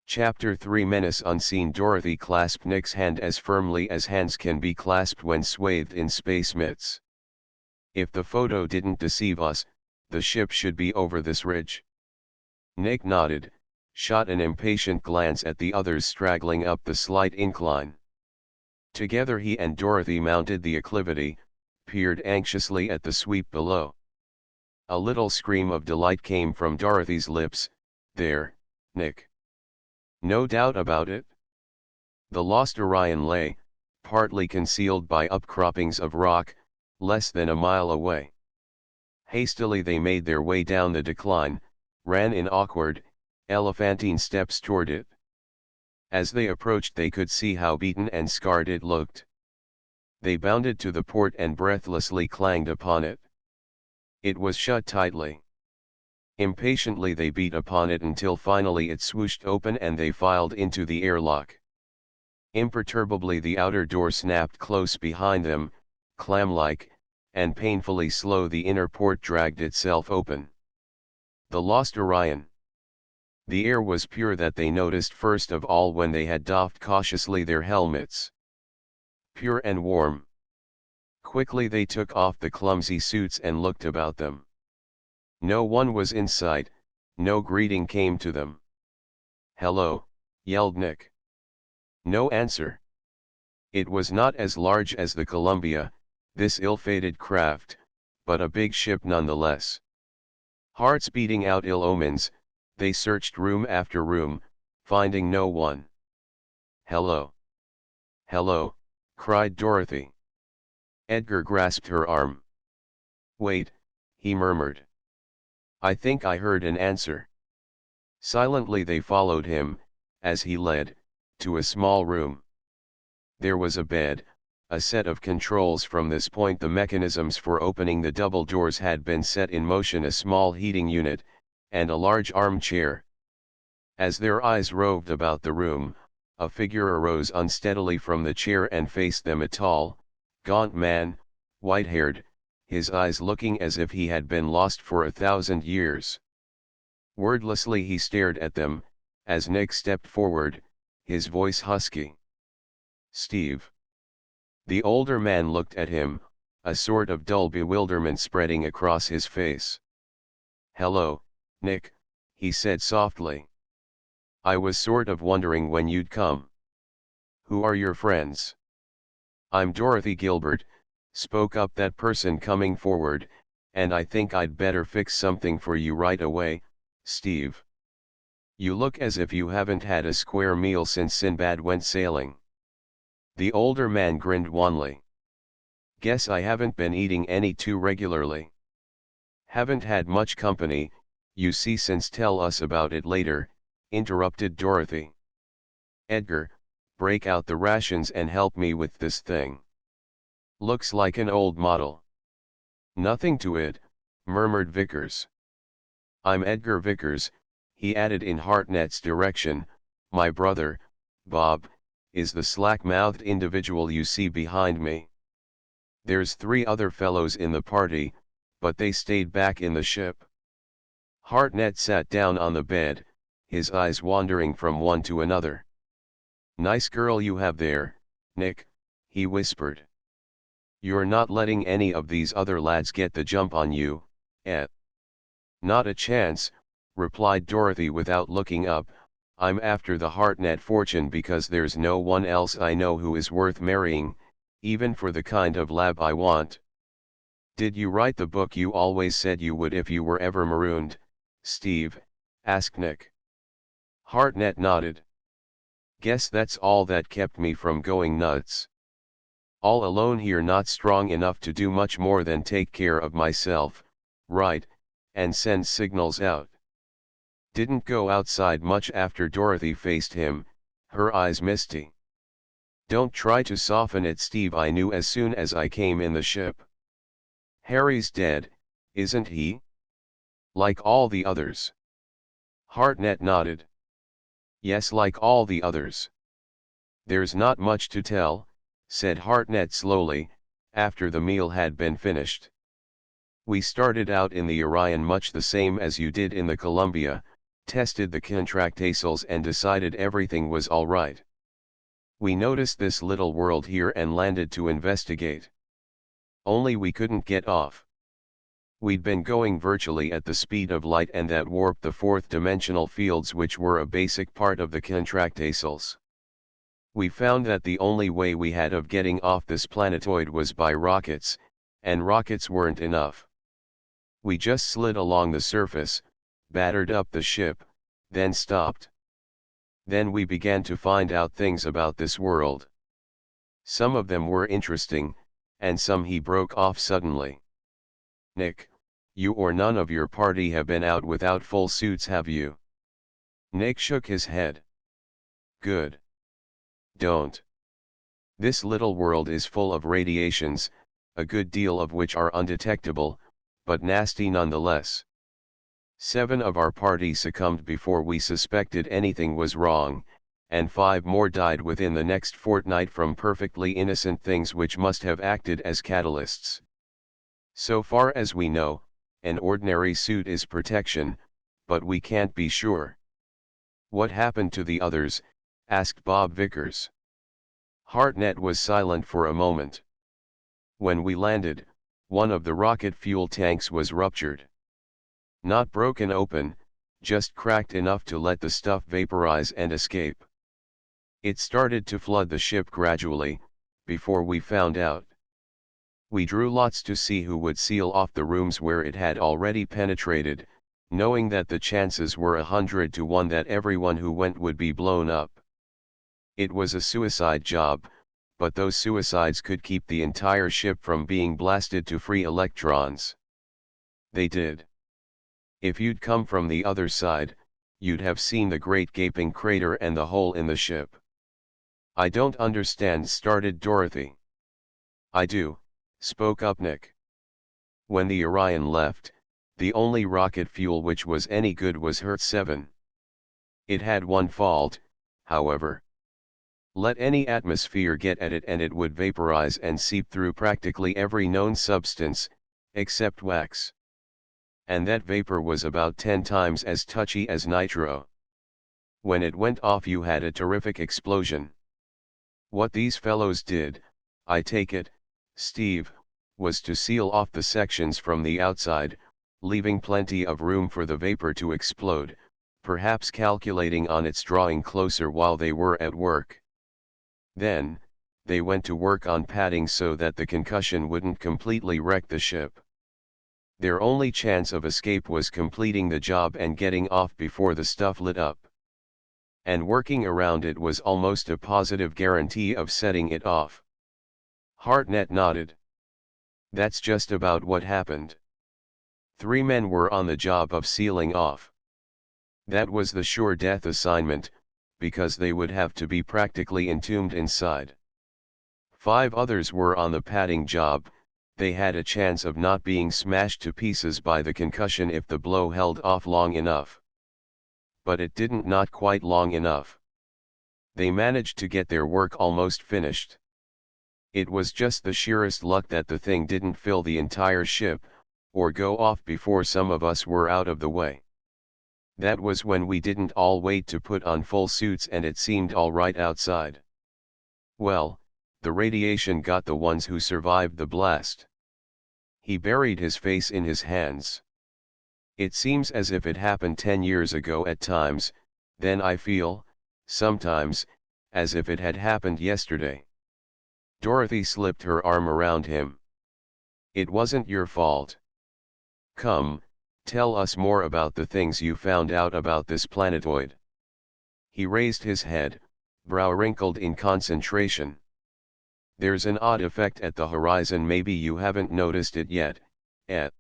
Chapter 3 Menace Unseen. Dorothy clasped Nick's hand as firmly as hands can be clasped when swathed in space mitts. "If the photo didn't deceive us, the ship should be over this ridge." Nick nodded, shot an impatient glance at the others straggling up the slight incline. Together he and Dorothy mounted the acclivity, peered anxiously at the sweep below. A little scream of delight came from Dorothy's lips. "There, Nick. No doubt about it." The lost Orion lay, partly concealed by upcroppings of rock, less than a mile away. Hastily they made their way down the decline, ran in awkward, elephantine steps toward it. As they approached they could see how beaten and scarred it looked. They bounded to the port and breathlessly clanged upon it. It was shut tightly. Impatiently they beat upon it until finally it swooshed open and they filed into the airlock. Imperturbably the outer door snapped close behind them, clam-like, and painfully slow the inner port dragged itself open. The lost Orion. The air was pure, that they noticed first of all when they had doffed cautiously their helmets. Pure and warm. Quickly they took off the clumsy suits and looked about them. No one was in sight, no greeting came to them. "Hello," yelled Nick. No answer. It was not as large as the Columbia, this ill-fated craft, but a big ship nonetheless. Hearts beating out ill omens, they searched room after room, finding no one. "Hello. Hello," cried Dorothy. Edgar grasped her arm. "Wait," he murmured. "I think I heard an answer." Silently they followed him, as he led, to a small room. There was a bed, a set of controls. From this point the mechanisms for opening the double doors had been set in motion, a small heating unit, and a large armchair. As their eyes roved about the room, a figure arose unsteadily from the chair and faced them, a tall, gaunt man, white-haired, his eyes looking as if he had been lost for 1,000 years. Wordlessly he stared at them, as Nick stepped forward, his voice husky. "Steve." The older man looked at him, a sort of dull bewilderment spreading across his face. "Hello, Nick," he said softly. "I was sort of wondering when you'd come. Who are your friends?" "I'm Dorothy Gilbert," spoke up that person coming forward, "and I think I'd better fix something for you right away, Steve. You look as if you haven't had a square meal since Sinbad went sailing." The older man grinned wanly. "Guess I haven't been eating any too regularly." "Haven't had much company, you see, since." "Tell us about it later," interrupted Dorothy. "Edgar, break out the rations and help me with this thing. Looks like an old model." "Nothing to it," murmured Vickers. "I'm Edgar Vickers," he added in Hartnett's direction. "My brother, Bob, is the slack-mouthed individual you see behind me. There's 3 other fellows in the party, but they stayed back in the ship." Hartnett sat down on the bed, his eyes wandering from one to another. "Nice girl you have there, Nick," he whispered. "You're not letting any of these other lads get the jump on you, eh?" "Not a chance," replied Dorothy without looking up. "I'm after the Hartnett fortune because there's no one else I know who is worth marrying, even for the kind of lab I want." "Did you write the book you always said you would if you were ever marooned, Steve?" asked Nick. Hartnett nodded. "Guess that's all that kept me from going nuts. All alone here, not strong enough to do much more than take care of myself, write, and send signals out. Didn't go outside much after." Dorothy faced him, her eyes misty. "Don't try to soften it, Steve. I knew as soon as I came in the ship. Harry's dead, isn't he? Like all the others?" Hartnett nodded. "Yes, like all the others." "There's not much to tell," said Hartnett slowly, after the meal had been finished. "We started out in the Orion much the same as you did in the Columbia, tested the contractacles and decided everything was all right. We noticed this little world here and landed to investigate. Only we couldn't get off. We'd been going virtually at the speed of light, and that warped the fourth-dimensional fields which were a basic part of the contractacles. We found that the only way we had of getting off this planetoid was by rockets, and rockets weren't enough. We just slid along the surface, battered up the ship, then stopped. Then we began to find out things about this world. Some of them were interesting, and some." He broke off suddenly. "Nick, you or none of your party have been out without full suits, have you?" Nick shook his head. "Good. Don't. This little world is full of radiations, a good deal of which are undetectable, but nasty nonetheless. 7 of our party succumbed before we suspected anything was wrong, and 5 more died within the next fortnight from perfectly innocent things which must have acted as catalysts. So far as we know, an ordinary suit is protection, but we can't be sure." "What happened to the others?" asked Bob Vickers. Hartnett was silent for a moment. "When we landed, one of the rocket fuel tanks was ruptured. Not broken open, just cracked enough to let the stuff vaporize and escape. It started to flood the ship gradually, before we found out. We drew lots to see who would seal off the rooms where it had already penetrated, knowing that the chances were 100 to 1 that everyone who went would be blown up. It was a suicide job, but those suicides could keep the entire ship from being blasted to free electrons. They did. If you'd come from the other side, you'd have seen the great gaping crater and the hole in the ship." "I don't understand," started Dorothy. "I do," spoke up Nick. "When the Orion left, the only rocket fuel which was any good was Hert-7. It had one fault, however. Let any atmosphere get at it and it would vaporize and seep through practically every known substance, except wax. And that vapor was about 10 times as touchy as nitro. When it went off, you had a terrific explosion. What these fellows did, I take it, Steve, was to seal off the sections from the outside, leaving plenty of room for the vapor to explode, perhaps calculating on its drawing closer while they were at work. Then, they went to work on padding so that the concussion wouldn't completely wreck the ship. Their only chance of escape was completing the job and getting off before the stuff lit up. And working around it was almost a positive guarantee of setting it off. Hartnett nodded. That's just about what happened. 3 men were on the job of sealing off. That was the sure death assignment, because they would have to be practically entombed inside. 5 others were on the padding job. They had a chance of not being smashed to pieces by the concussion if the blow held off long enough. But it didn't, not quite long enough. They managed to get their work almost finished. It was just the sheerest luck that the thing didn't fill the entire ship, or go off before some of us were out of the way. That was when we didn't all wait to put on full suits and it seemed all right outside. Well, the radiation got the ones who survived the blast. He buried his face in his hands. It seems as if it happened 10 years ago at times, then I feel, sometimes, as if it had happened yesterday. Dorothy slipped her arm around him. It wasn't your fault. Come, tell us more about the things you found out about this planetoid. He raised his head, brow wrinkled in concentration. There's an odd effect at the horizon, maybe you haven't noticed it yet, Ed.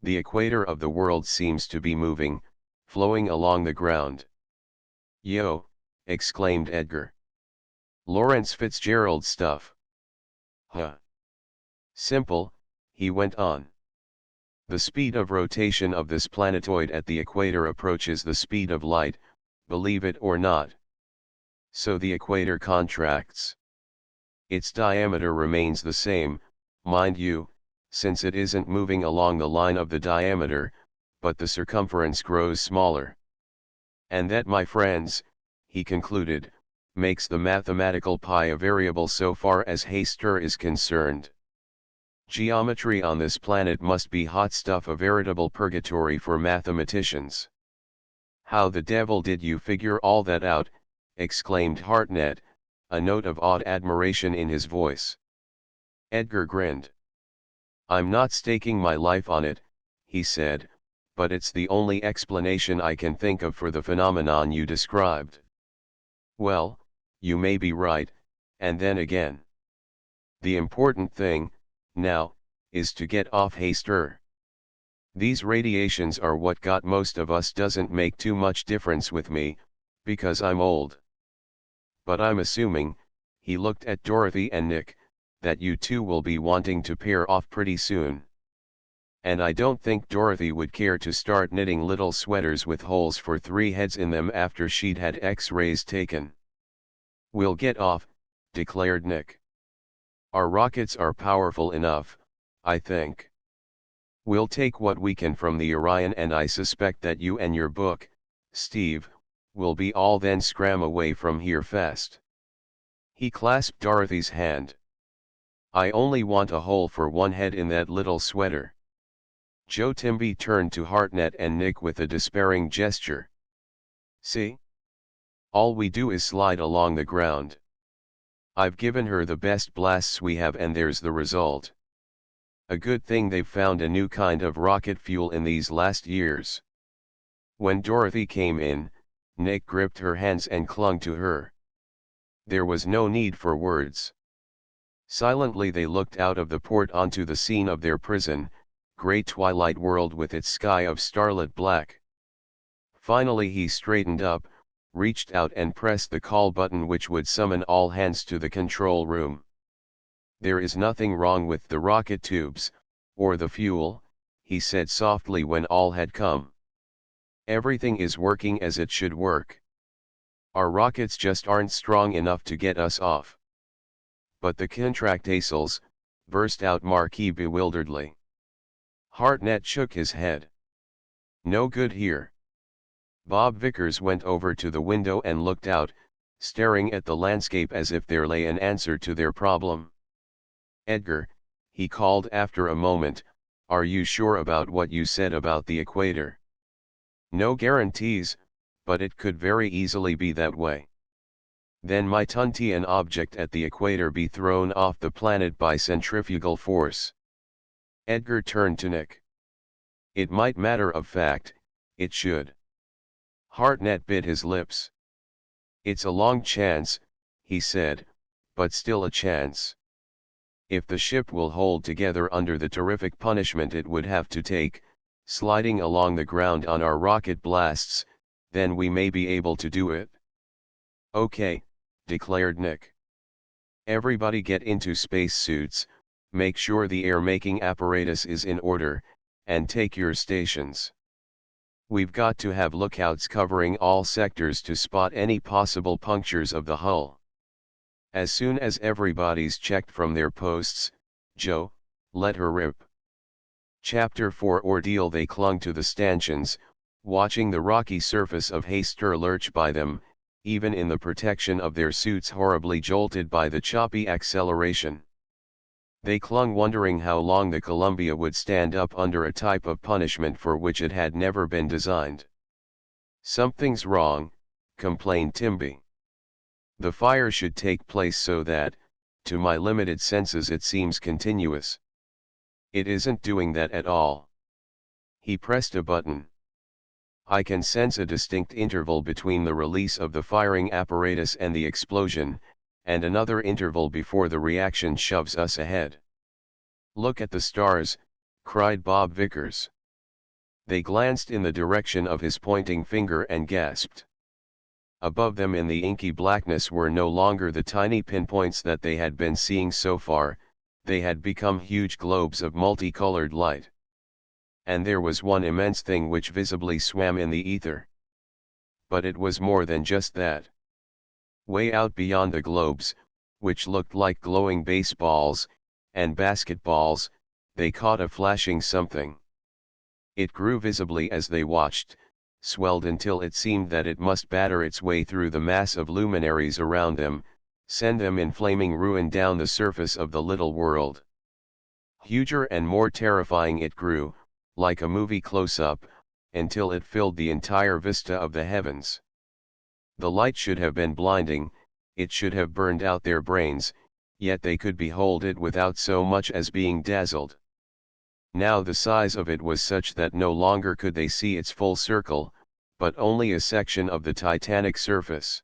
The equator of the world seems to be moving, flowing along the ground. Yo, exclaimed Edgar. Lawrence Fitzgerald stuff. Huh. Simple, he went on. The speed of rotation of this planetoid at the equator approaches the speed of light, believe it or not. So the equator contracts. Its diameter remains the same, mind you, since it isn't moving along the line of the diameter, but the circumference grows smaller. And that, my friends, he concluded, makes the mathematical pi a variable so far as Haister is concerned. Geometry on this planet must be hot stuff, a veritable purgatory for mathematicians. How the devil did you figure all that out? Exclaimed Hartnett, a note of awed admiration in his voice. Edgar grinned. I'm not staking my life on it, he said, but it's the only explanation I can think of for the phenomenon you described. Well, you may be right, and then again. The important thing, now, is to get off Haister. These radiations are what got most of us. Doesn't make too much difference with me, because I'm old. But I'm assuming, he looked at Dorothy and Nick, that you two will be wanting to pair off pretty soon. And I don't think Dorothy would care to start knitting little sweaters with holes for 3 heads in them after she'd had X-rays taken. We'll get off, declared Nick. Our rockets are powerful enough, I think. We'll take what we can from the Orion, and I suspect that you and your book, Steve, will be all then scram away from here fast. He clasped Dorothy's hand. I only want a hole for 1 head in that little sweater. Joe Timby turned to Hartnett and Nick with a despairing gesture. See? All we do is slide along the ground. I've given her the best blasts we have, and there's the result. A good thing they've found a new kind of rocket fuel in these last years. When Dorothy came in, Nick gripped her hands and clung to her. There was no need for words. Silently they looked out of the port onto the scene of their prison, grey twilight world with its sky of starlit black. Finally he straightened up, reached out and pressed the call button which would summon all hands to the control room. There is nothing wrong with the rocket tubes, or the fuel, he said softly when all had come. Everything is working as it should work. Our rockets just aren't strong enough to get us off. But the contractiles, burst out Marquis bewilderedly. Hartnett shook his head. No good here. Bob Vickers went over to the window and looked out, staring at the landscape as if there lay an answer to their problem. Edgar, he called after a moment, are you sure about what you said about the equator? No guarantees, but it could very easily be that way. Then might an object at the equator be thrown off the planet by centrifugal force? Edgar turned to Nick. It might, matter of fact, it should. Hartnett bit his lips. It's a long chance, he said, but still a chance. If the ship will hold together under the terrific punishment it would have to take, sliding along the ground on our rocket blasts, then we may be able to do it. Okay, declared Nick. Everybody get into spacesuits, make sure the air-making apparatus is in order, and take your stations. We've got to have lookouts covering all sectors to spot any possible punctures of the hull. As soon as everybody's checked from their posts, Joe, let her rip. Chapter 4 Ordeal. They clung to the stanchions, watching the rocky surface of Hayster lurch by them, even in the protection of their suits horribly jolted by the choppy acceleration. They clung wondering how long the Columbia would stand up under a type of punishment for which it had never been designed. Something's wrong, complained Timby. The fire should take place so that, to my limited senses, it seems continuous. It isn't doing that at all. He pressed a button. I can sense a distinct interval between the release of the firing apparatus and the explosion, and another interval before the reaction shoves us ahead. Look at the stars, cried Bob Vickers. They glanced in the direction of his pointing finger and gasped. Above them in the inky blackness were no longer the tiny pinpoints that they had been seeing so far, they had become huge globes of multicolored light. And there was one immense thing which visibly swam in the ether. But it was more than just that. Way out beyond the globes, which looked like glowing baseballs and basketballs, they caught a flashing something. It grew visibly as they watched, swelled until it seemed that it must batter its way through the mass of luminaries around them, send them in flaming ruin down the surface of the little world. Huger and more terrifying it grew, like a movie close-up, until it filled the entire vista of the heavens. The light should have been blinding, it should have burned out their brains, yet they could behold it without so much as being dazzled. Now the size of it was such that no longer could they see its full circle, but only a section of the titanic surface.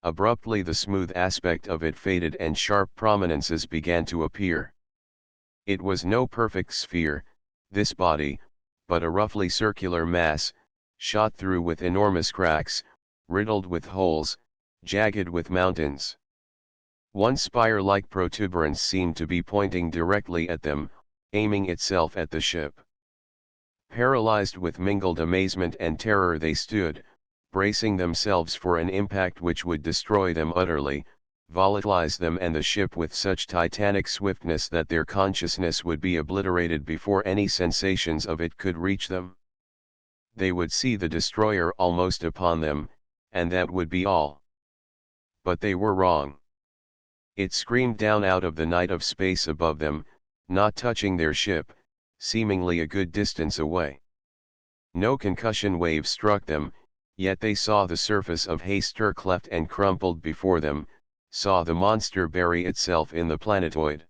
Abruptly the smooth aspect of it faded and sharp prominences began to appear. It was no perfect sphere, this body, but a roughly circular mass, shot through with enormous cracks, riddled with holes, jagged with mountains. One spire-like protuberance seemed to be pointing directly at them, aiming itself at the ship. Paralyzed with mingled amazement and terror they stood, bracing themselves for an impact which would destroy them utterly, volatilize them and the ship with such titanic swiftness that their consciousness would be obliterated before any sensations of it could reach them. They would see the destroyer almost upon them, and that would be all. But they were wrong. It screamed down out of the night of space above them, not touching their ship, seemingly a good distance away. No concussion wave struck them, yet they saw the surface of Hayster cleft and crumpled before them, saw the monster bury itself in the planetoid.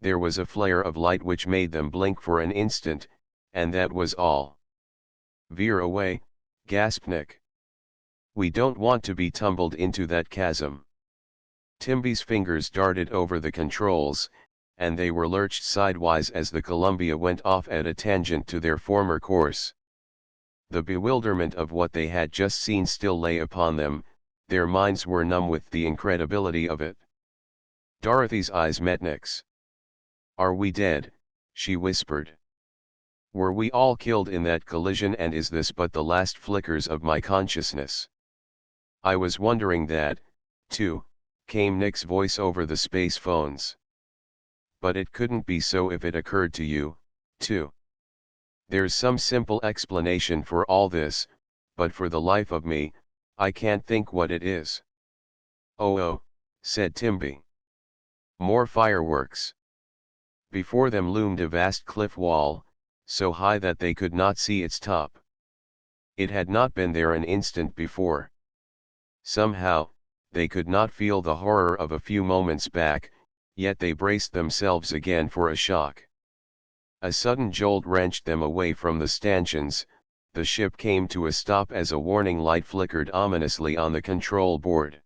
There was a flare of light which made them blink for an instant, and that was all. Veer away, gasped Nick. We don't want to be tumbled into that chasm. Timby's fingers darted over the controls, and they were lurched sidewise as the Columbia went off at a tangent to their former course. The bewilderment of what they had just seen still lay upon them, their minds were numb with the incredibility of it. Dorothy's eyes met Nick's. Are we dead? She whispered. Were we all killed in that collision, and is this but the last flickers of my consciousness? I was wondering that, too, came Nick's voice over the space phones. But it couldn't be so if it occurred to you, too. There's some simple explanation for all this, but for the life of me, I can't think what it is. Oh, said Timby. More fireworks. Before them loomed a vast cliff wall, so high that they could not see its top. It had not been there an instant before. Somehow, they could not feel the horror of a few moments back, yet they braced themselves again for a shock. A sudden jolt wrenched them away from the stanchions. The ship came to a stop as a warning light flickered ominously on the control board.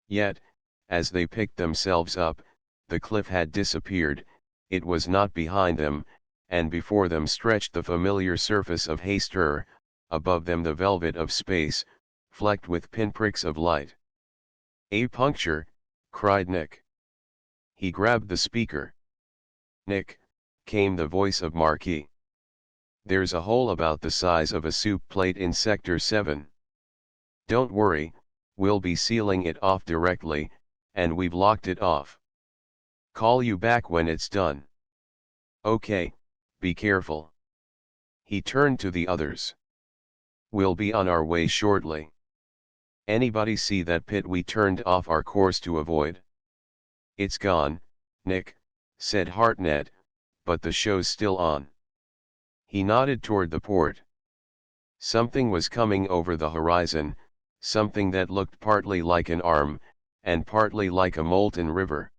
Yet, as they picked themselves up, the cliff had disappeared, it was not behind them, and before them stretched the familiar surface of Hastur, above them the velvet of space, flecked with pinpricks of light. "A puncture," cried Nick. He grabbed the speaker. "Nick," came the voice of Marquis. "There's a hole about the size of a soup plate in Sector 7. Don't worry, we'll be sealing it off directly, and we've locked it off. Call you back when it's done." "Okay, be careful." He turned to the others. "We'll be on our way shortly. Anybody see that pit we turned off our course to avoid?" "It's gone, Nick," said Hartnett, "but the show's still on." He nodded toward the port. Something was coming over the horizon, something that looked partly like an arm, and partly like a molten river.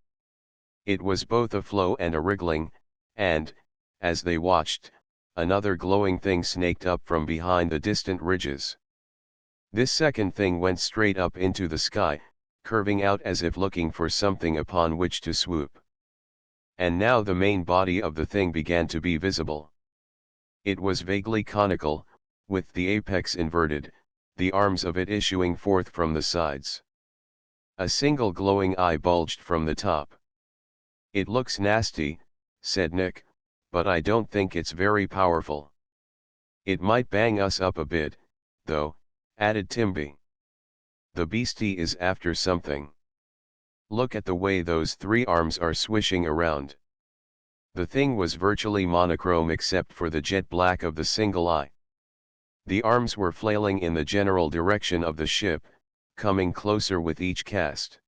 It was both a flow and a wriggling, and, as they watched, another glowing thing snaked up from behind the distant ridges. This second thing went straight up into the sky, curving out as if looking for something upon which to swoop. And now the main body of the thing began to be visible. It was vaguely conical, with the apex inverted, the arms of it issuing forth from the sides. A single glowing eye bulged from the top. "It looks nasty," said Nick, "but I don't think it's very powerful." "It might bang us up a bit, though," added Timby. "The beastie is after something. Look at the way those three arms are swishing around." The thing was virtually monochrome except for the jet black of the single eye. The arms were flailing in the general direction of the ship, coming closer with each cast.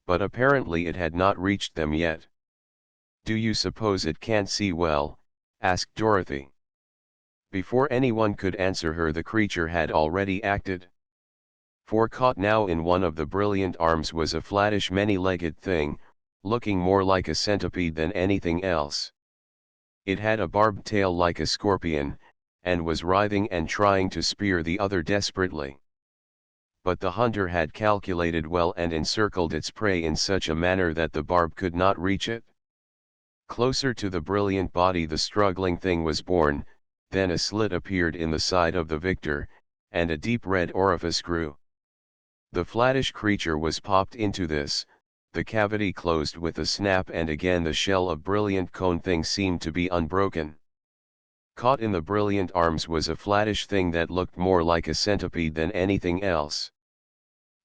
But apparently it had not reached them yet. "Do you suppose it can't see well?" asked Dorothy. Before anyone could answer her, the creature had already acted. For caught now in one of the brilliant arms was a flattish many-legged thing, looking more like a centipede than anything else. It had a barbed tail like a scorpion, and was writhing and trying to spear the other desperately. But the hunter had calculated well and encircled its prey in such a manner that the barb could not reach it. Closer to the brilliant body the struggling thing was borne, then a slit appeared in the side of the victor, and a deep red orifice grew. The flattish creature was popped into this, the cavity closed with a snap, and again the shell of brilliant cone thing seemed to be unbroken. Caught in the brilliant arms was a flattish thing that looked more like a centipede than anything else.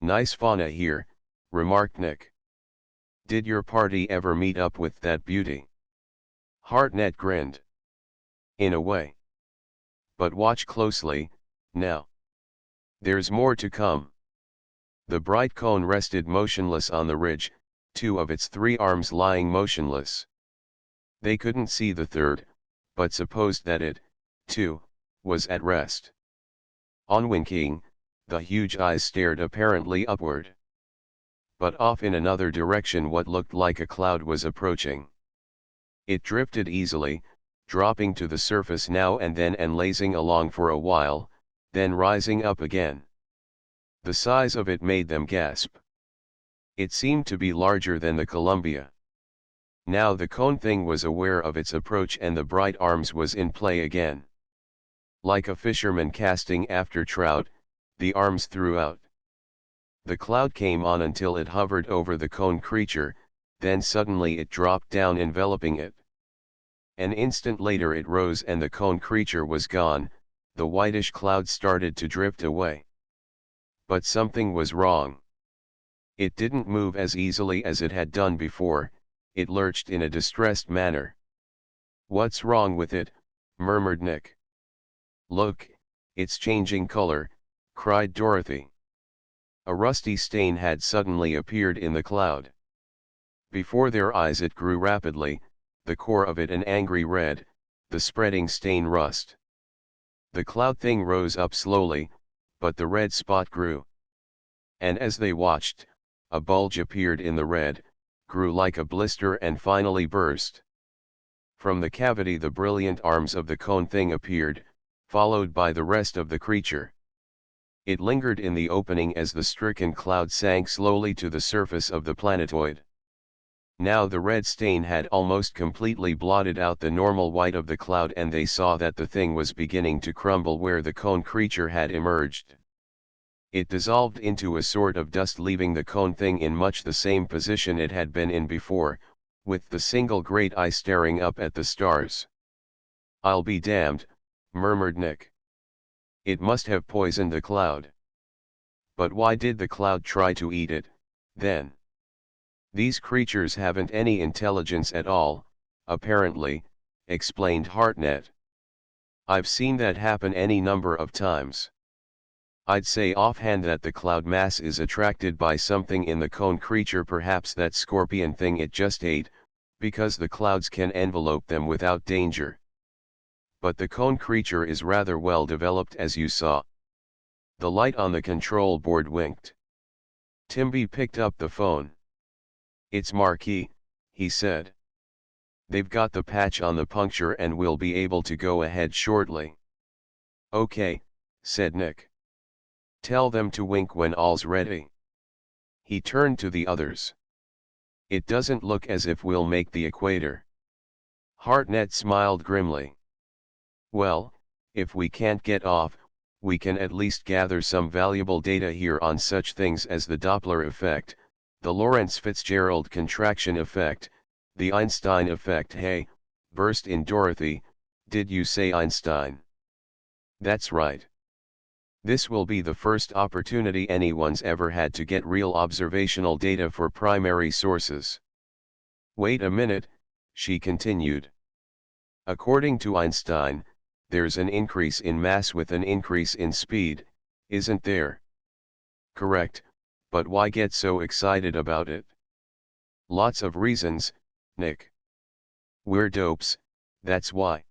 "Nice fauna here," remarked Nick. "Did your party ever meet up with that beauty?" Hartnett grinned. "In a way. But watch closely, now. There's more to come." The bright cone rested motionless on the ridge, two of its three arms lying motionless. They couldn't see the third, but supposed that it, too, was at rest. Unwinking, the huge eyes stared apparently upward. But off in another direction what looked like a cloud was approaching. It drifted easily, dropping to the surface now and then and lazing along for a while, then rising up again. The size of it made them gasp. It seemed to be larger than the Columbia. Now the cone thing was aware of its approach and the bright arms was in play again. Like a fisherman casting after trout, the arms threw out. The cloud came on until it hovered over the cone creature, then suddenly it dropped down enveloping it. An instant later it rose and the cone creature was gone, the whitish cloud started to drift away. But something was wrong. It didn't move as easily as it had done before, it lurched in a distressed manner. "What's wrong with it?" murmured Nick. "Look, it's changing color," cried Dorothy. A rusty stain had suddenly appeared in the cloud. Before their eyes it grew rapidly, the core of it an angry red, the spreading stain rust. The cloud thing rose up slowly, but the red spot grew. And as they watched, a bulge appeared in the red, grew like a blister and finally burst. From the cavity the brilliant arms of the cone thing appeared, followed by the rest of the creature. It lingered in the opening as the stricken cloud sank slowly to the surface of the planetoid. Now the red stain had almost completely blotted out the normal white of the cloud, and they saw that the thing was beginning to crumble where the cone creature had emerged. It dissolved into a sort of dust, leaving the cone thing in much the same position it had been in before, with the single great eye staring up at the stars. "I'll be damned," murmured Nick. "It must have poisoned the cloud. But why did the cloud try to eat it, then? These creatures haven't any intelligence at all, apparently," explained Hartnett. "I've seen that happen any number of times. I'd say offhand that the cloud mass is attracted by something in the cone creature, perhaps that scorpion thing it just ate, because the clouds can envelope them without danger. But the cone creature is rather well developed, as you saw." The light on the control board winked. Timby picked up the phone. "It's Marquis," he said. "They've got the patch on the puncture and will be able to go ahead shortly." "Okay," said Nick. "Tell them to wink when all's ready." He turned to the others. "It doesn't look as if we'll make the equator." Hartnett smiled grimly. "Well, if we can't get off, we can at least gather some valuable data here on such things as the Doppler effect, the Lorentz-Fitzgerald contraction effect, the Einstein effect." "Hey," burst in Dorothy, "did you say Einstein?" "That's right. This will be the first opportunity anyone's ever had to get real observational data for primary sources. Wait a minute," she continued. "According to Einstein, there's an increase in mass with an increase in speed, isn't there?" "Correct, but why get so excited about it?" "Lots of reasons, Nick. We're dopes, that's why.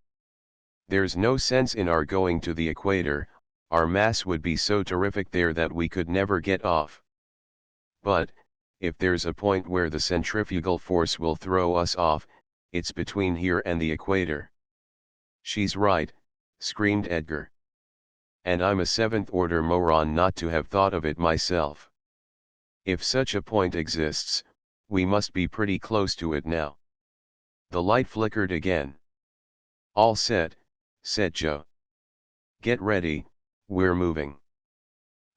There's no sense in our going to the equator. Our mass would be so terrific there that we could never get off. But, if there's a point where the centrifugal force will throw us off, it's between here and the equator." "She's right," screamed Edgar. "And I'm a seventh-order moron not to have thought of it myself. If such a point exists, we must be pretty close to it now." The light flickered again. "All set," said Joe. "Get ready, we're moving."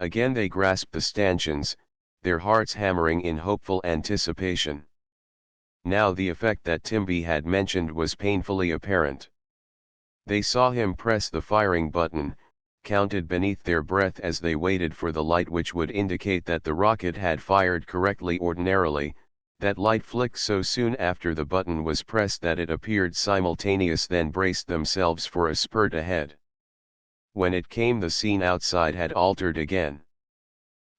Again they grasped the stanchions, their hearts hammering in hopeful anticipation. Now the effect that Timby had mentioned was painfully apparent. They saw him press the firing button, counted beneath their breath as they waited for the light which would indicate that the rocket had fired correctly. Ordinarily, that light flicked so soon after the button was pressed that it appeared simultaneous, then braced themselves for a spurt ahead. When it came, the scene outside had altered again.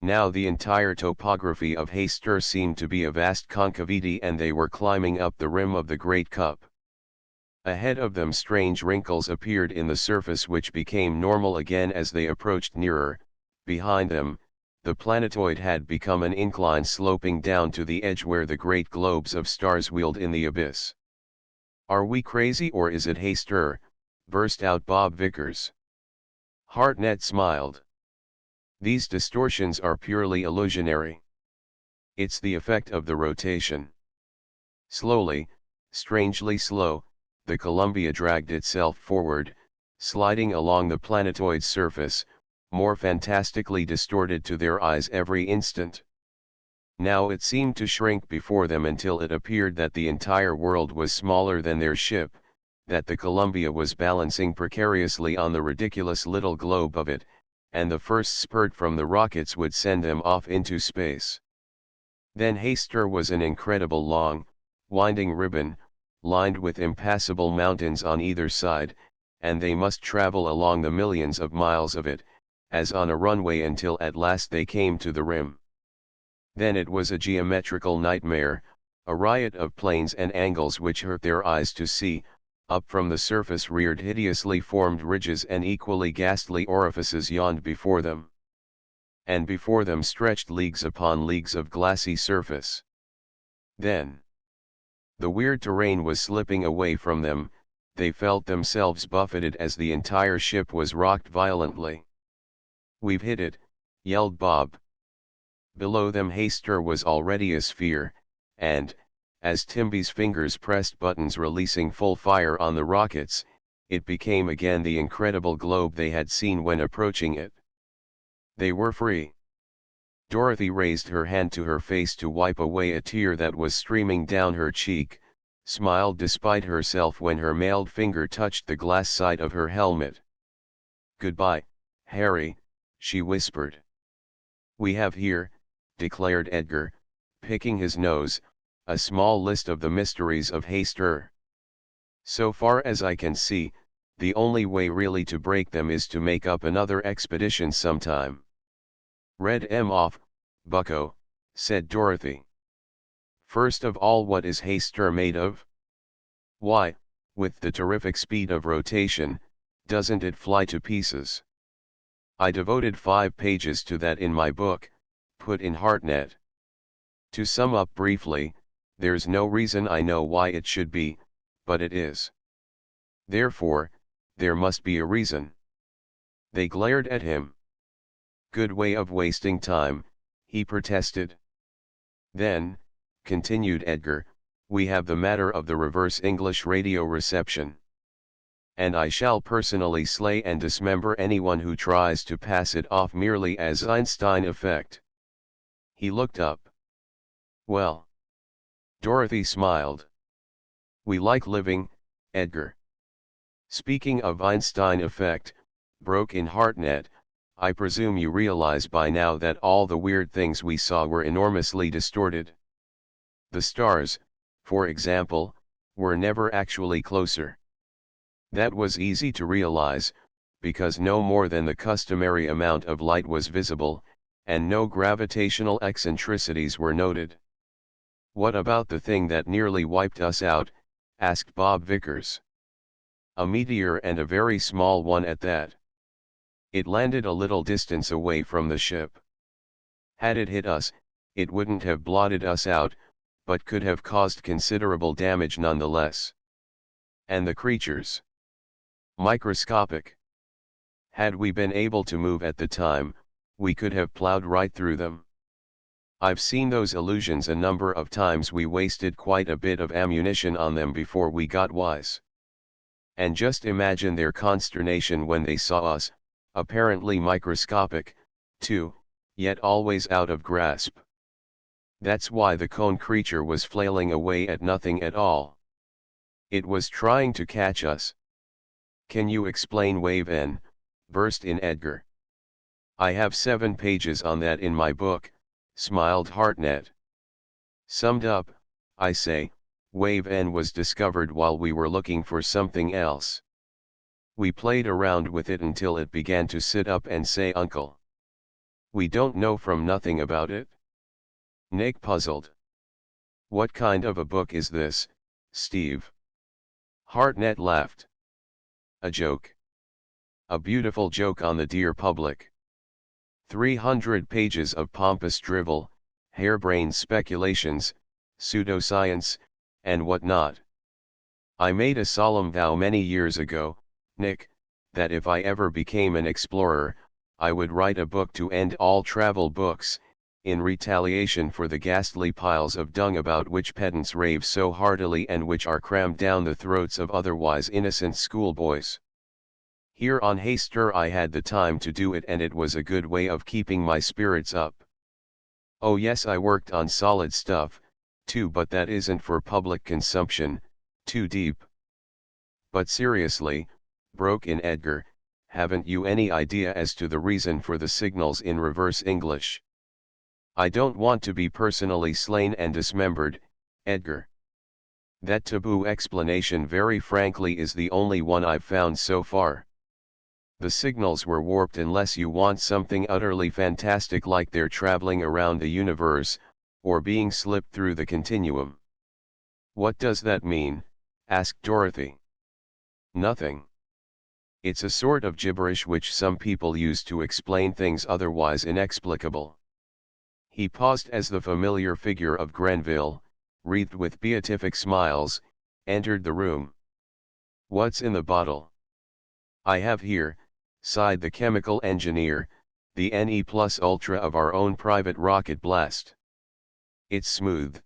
Now the entire topography of Hayster seemed to be a vast concavity, and they were climbing up the rim of the great cup. Ahead of them strange wrinkles appeared in the surface which became normal again as they approached nearer. Behind them, the planetoid had become an incline sloping down to the edge where the great globes of stars wheeled in the abyss. "Are we crazy, or is it Hayster?" burst out Bob Vickers. Hartnett smiled. "These distortions are purely illusionary. It's the effect of the rotation." Slowly, strangely slow, the Columbia dragged itself forward, sliding along the planetoid's surface, more fantastically distorted to their eyes every instant. Now it seemed to shrink before them until it appeared that the entire world was smaller than their ship, that the Columbia was balancing precariously on the ridiculous little globe of it, and the first spurt from the rockets would send them off into space. Then Hayster was an incredible long, winding ribbon, lined with impassable mountains on either side, and they must travel along the millions of miles of it, as on a runway, until at last they came to the rim. Then it was a geometrical nightmare, A riot of planes and angles which hurt their eyes to see, up from the surface reared hideously formed ridges and equally ghastly orifices yawned before them. And before them stretched leagues upon leagues of glassy surface. Then, the weird terrain was slipping away from them, they felt themselves buffeted as the entire ship was rocked violently. "We've hit it," yelled Bob. Below them Hayster was already a sphere, and, as Timby's fingers pressed buttons releasing full fire on the rockets, it became again the incredible globe they had seen when approaching it. They were free. Dorothy raised her hand to her face to wipe away a tear that was streaming down her cheek, smiled despite herself when her mailed finger touched the glass side of her helmet. "Goodbye, Harry," she whispered. "We have here," declared Edgar, picking his nose, "a small list of the mysteries of Hayster. So far as I can see, the only way really to break them is to make up another expedition sometime." "Read 'em off, bucko," said Dorothy. "First of all, what is Hayster made of?" "Why, with the terrific speed of rotation, doesn't it fly to pieces?" "I devoted 5 pages to that in my book," put in Hartnett. "To sum up briefly, there's no reason I know why it should be, but it is. Therefore, there must be a reason." They glared at him. "Good way of wasting time," he protested. "Then," continued Edgar, "we have the matter of the reverse English radio reception. And I shall personally slay and dismember anyone who tries to pass it off merely as Einstein effect." He looked up. "Well?" Dorothy smiled. "We like living, Edgar." "Speaking of Einstein effect," broke in Hartnett, "I presume you realize by now that all the weird things we saw were enormously distorted. The stars, for example, were never actually closer. That was easy to realize, because no more than the customary amount of light was visible, and no gravitational eccentricities were noted." "What about the thing that nearly wiped us out?" asked Bob Vickers. "A meteor, and a very small one at that. It landed a little distance away from the ship. Had it hit us, it wouldn't have blotted us out, but could have caused considerable damage nonetheless." "And the creatures?" "Microscopic. Had we been able to move at the time, we could have plowed right through them. I've seen those illusions a number of times. We wasted quite a bit of ammunition on them before we got wise. And just imagine their consternation when they saw us, apparently microscopic, too, yet always out of grasp. That's why the cone creature was flailing away at nothing at all. It was trying to catch us." "Can you explain wave N?" burst in Edgar. "I have 7 pages on that in my book," smiled Hartnett. "Summed up, I say, wave N was discovered while we were looking for something else. We played around with it until it began to sit up and say uncle. We don't know from nothing about it." Nick puzzled. "What kind of a book is this, Steve?" Hartnett laughed. "A joke. A beautiful joke on the dear public. 300 pages of pompous drivel, harebrained speculations, pseudoscience, and what not. I made a solemn vow many years ago, Nick, that if I ever became an explorer, I would write a book to end all travel books, in retaliation for the ghastly piles of dung about which pedants rave so heartily and which are crammed down the throats of otherwise innocent schoolboys. Here on Hayster I had the time to do it, and it was a good way of keeping my spirits up. Oh yes, I worked on solid stuff, too, but that isn't for public consumption, too deep." "But seriously," broke in Edgar, "haven't you any idea as to the reason for the signals in reverse English?" "I don't want to be personally slain and dismembered, Edgar. That taboo explanation, very frankly, is the only one I've found so far. The signals were warped, unless you want something utterly fantastic like they're traveling around the universe, or being slipped through the continuum. What does that mean? Asked Dorothy. Nothing. It's a sort of gibberish which some people use to explain things otherwise inexplicable. He paused as the familiar figure of Grenville, wreathed with beatific smiles, entered the room. What's in the bottle? I have here, sighed the chemical engineer, the Ne Plus Ultra of our own private rocket blast. It's smooth.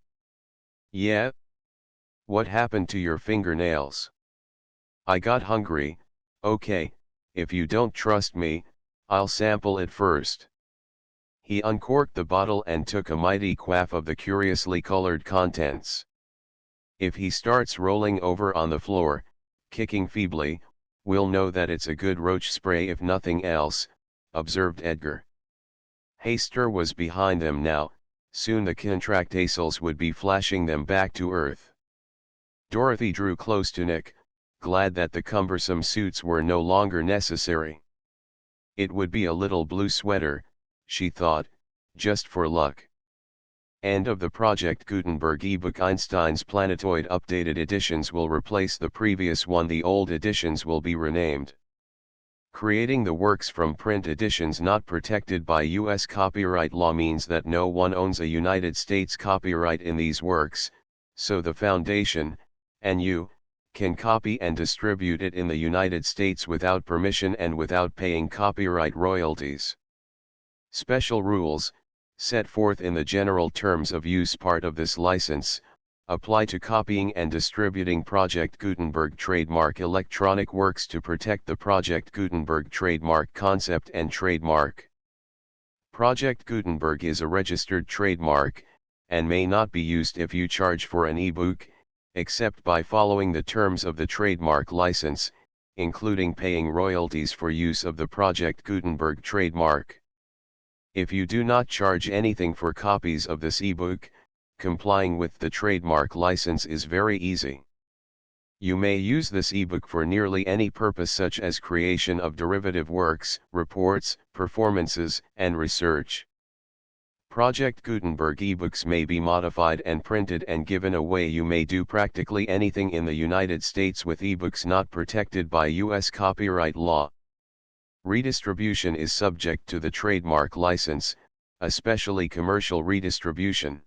Yeah? What happened to your fingernails? I got hungry. Okay, if you don't trust me, I'll sample it first. He uncorked the bottle and took a mighty quaff of the curiously colored contents. If he starts rolling over on the floor, kicking feebly, we'll know that it's a good roach spray if nothing else, observed Edgar. Hayster was behind them now, soon the contractiles would be flashing them back to Earth. Dorothy drew close to Nick, glad that the cumbersome suits were no longer necessary. It would be a little blue sweater, she thought, just for luck. End of the Project Gutenberg ebook. Einstein's Planetoid updated editions will replace the previous one. The old editions will be renamed. Creating the works from print editions not protected by U.S. copyright law means that no one owns a United States copyright in these works, so the Foundation, and you, can copy and distribute it in the United States without permission and without paying copyright royalties. Special rules, set forth in the general terms of use part of this license, apply to copying and distributing Project Gutenberg trademark electronic works to protect the Project Gutenberg trademark concept and trademark. Project Gutenberg is a registered trademark, and may not be used if you charge for an ebook, except by following the terms of the trademark license, including paying royalties for use of the Project Gutenberg trademark. If you do not charge anything for copies of this ebook, complying with the trademark license is very easy. You may use this ebook for nearly any purpose such as creation of derivative works, reports, performances, and research. Project Gutenberg ebooks may be modified and printed and given away. You may do practically anything in the United States with ebooks not protected by U.S. copyright law. Redistribution is subject to the trademark license, especially commercial redistribution.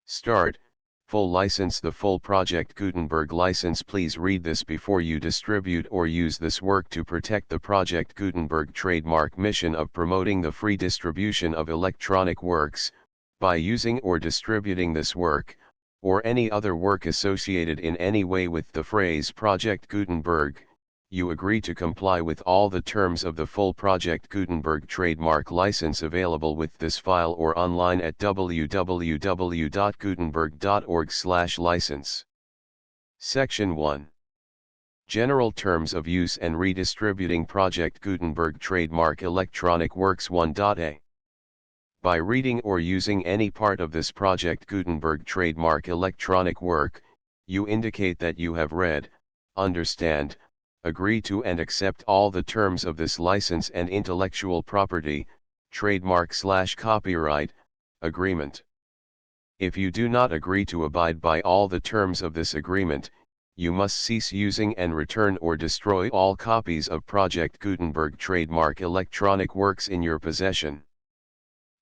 Start, full license. The full Project Gutenberg license. Please read this before you distribute or use this work to protect the Project Gutenberg trademark mission of promoting the free distribution of electronic works, by using or distributing this work, or any other work associated in any way with the phrase Project Gutenberg. You agree to comply with all the terms of the full Project Gutenberg trademark license available with this file or online at www.gutenberg.org/license. Section 1. General Terms of Use and Redistributing Project Gutenberg Trademark Electronic Works 1.a. By reading or using any part of this Project Gutenberg trademark electronic work, you indicate that you have read, understand, agree to and accept all the terms of this license and intellectual property, trademark/copyright, agreement. If you do not agree to abide by all the terms of this agreement, you must cease using and return or destroy all copies of Project Gutenberg trademark electronic works in your possession.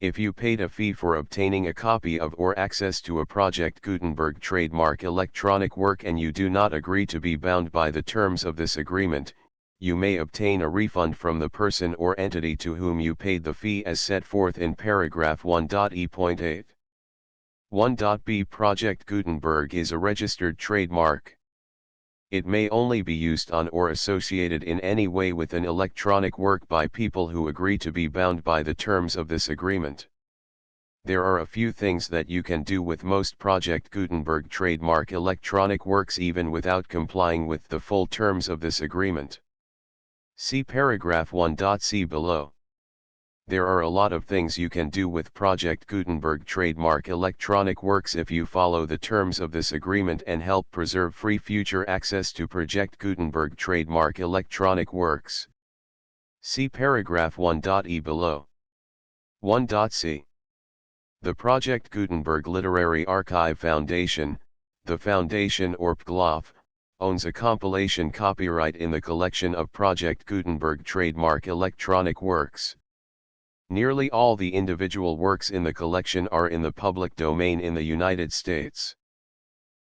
If you paid a fee for obtaining a copy of or access to a Project Gutenberg trademark electronic work and you do not agree to be bound by the terms of this agreement, you may obtain a refund from the person or entity to whom you paid the fee as set forth in paragraph 1.e.8. 1.b. Project Gutenberg is a registered trademark. It may only be used on or associated in any way with an electronic work by people who agree to be bound by the terms of this agreement. There are a few things that you can do with most Project Gutenberg trademark electronic works even without complying with the full terms of this agreement. See paragraph 1.c below. There are a lot of things you can do with Project Gutenberg trademark electronic works if you follow the terms of this agreement and help preserve free future access to Project Gutenberg trademark electronic works. See paragraph 1.e below. 1.c. The Project Gutenberg Literary Archive Foundation, The Foundation or PGLOF, owns a compilation copyright in the collection of Project Gutenberg trademark electronic works. Nearly all the individual works in the collection are in the public domain in the United States.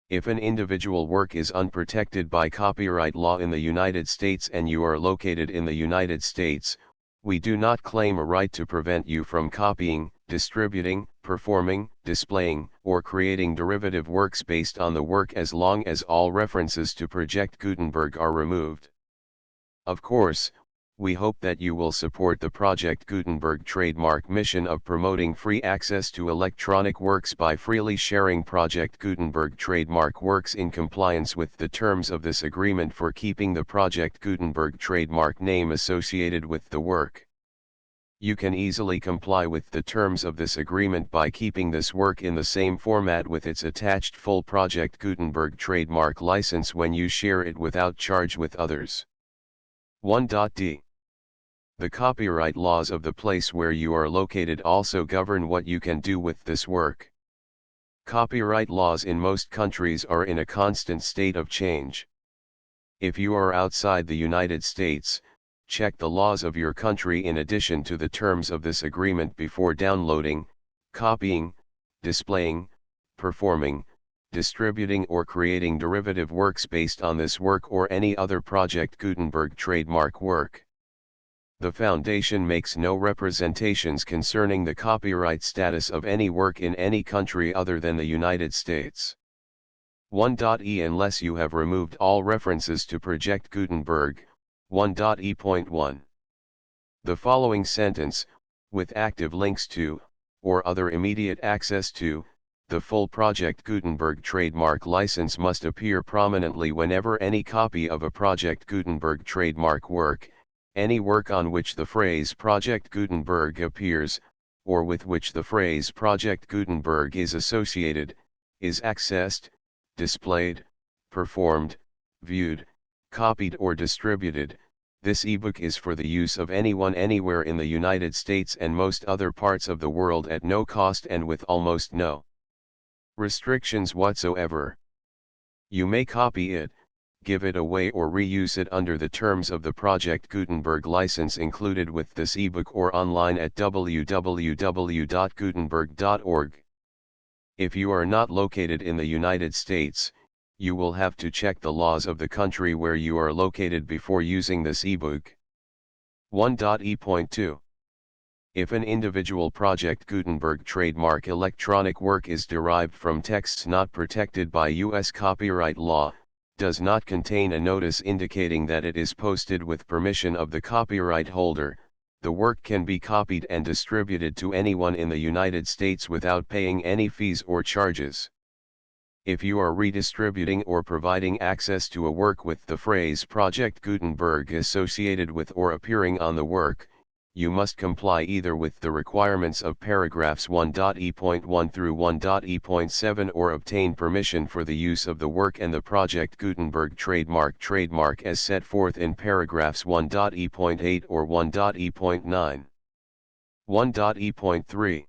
If an individual work is unprotected by copyright law in the United States and you are located in the United States, we do not claim a right to prevent you from copying, distributing, performing, displaying, or creating derivative works based on the work as long as all references to Project Gutenberg are removed. Of course, we hope that you will support the Project Gutenberg trademark mission of promoting free access to electronic works by freely sharing Project Gutenberg trademark works in compliance with the terms of this agreement for keeping the Project Gutenberg trademark name associated with the work. You can easily comply with the terms of this agreement by keeping this work in the same format with its attached full Project Gutenberg trademark license when you share it without charge with others. 1.d. The copyright laws of the place where you are located also govern what you can do with this work. Copyright laws in most countries are in a constant state of change. If you are outside the United States, check the laws of your country in addition to the terms of this agreement before downloading, copying, displaying, performing, distributing or creating derivative works based on this work or any other Project Gutenberg trademark work. The Foundation makes no representations concerning the copyright status of any work in any country other than the United States. 1.e Unless you have removed all references to Project Gutenberg, 1.e.1. The following sentence, with active links to, or other immediate access to, the full Project Gutenberg trademark license must appear prominently whenever any copy of a Project Gutenberg trademark work, any work on which the phrase Project Gutenberg appears, or with which the phrase Project Gutenberg is associated, is accessed, displayed, performed, viewed, copied or distributed. This ebook is for the use of anyone anywhere in the United States and most other parts of the world at no cost and with almost no restrictions whatsoever. You may copy it, give it away or reuse it under the terms of the Project Gutenberg license included with this ebook or online at www.gutenberg.org. If you are not located in the United States, you will have to check the laws of the country where you are located before using this ebook. 1.e.2. If an individual Project Gutenberg trademark electronic work is derived from texts not protected by U.S. copyright law, does not contain a notice indicating that it is posted with permission of the copyright holder, the work can be copied and distributed to anyone in the United States without paying any fees or charges. If you are redistributing or providing access to a work with the phrase Project Gutenberg associated with or appearing on the work, you must comply either with the requirements of paragraphs 1.e.1 through 1.e.7 or obtain permission for the use of the work and the Project Gutenberg trademark as set forth in paragraphs 1.e.8 or 1.e.9. 1.e.3.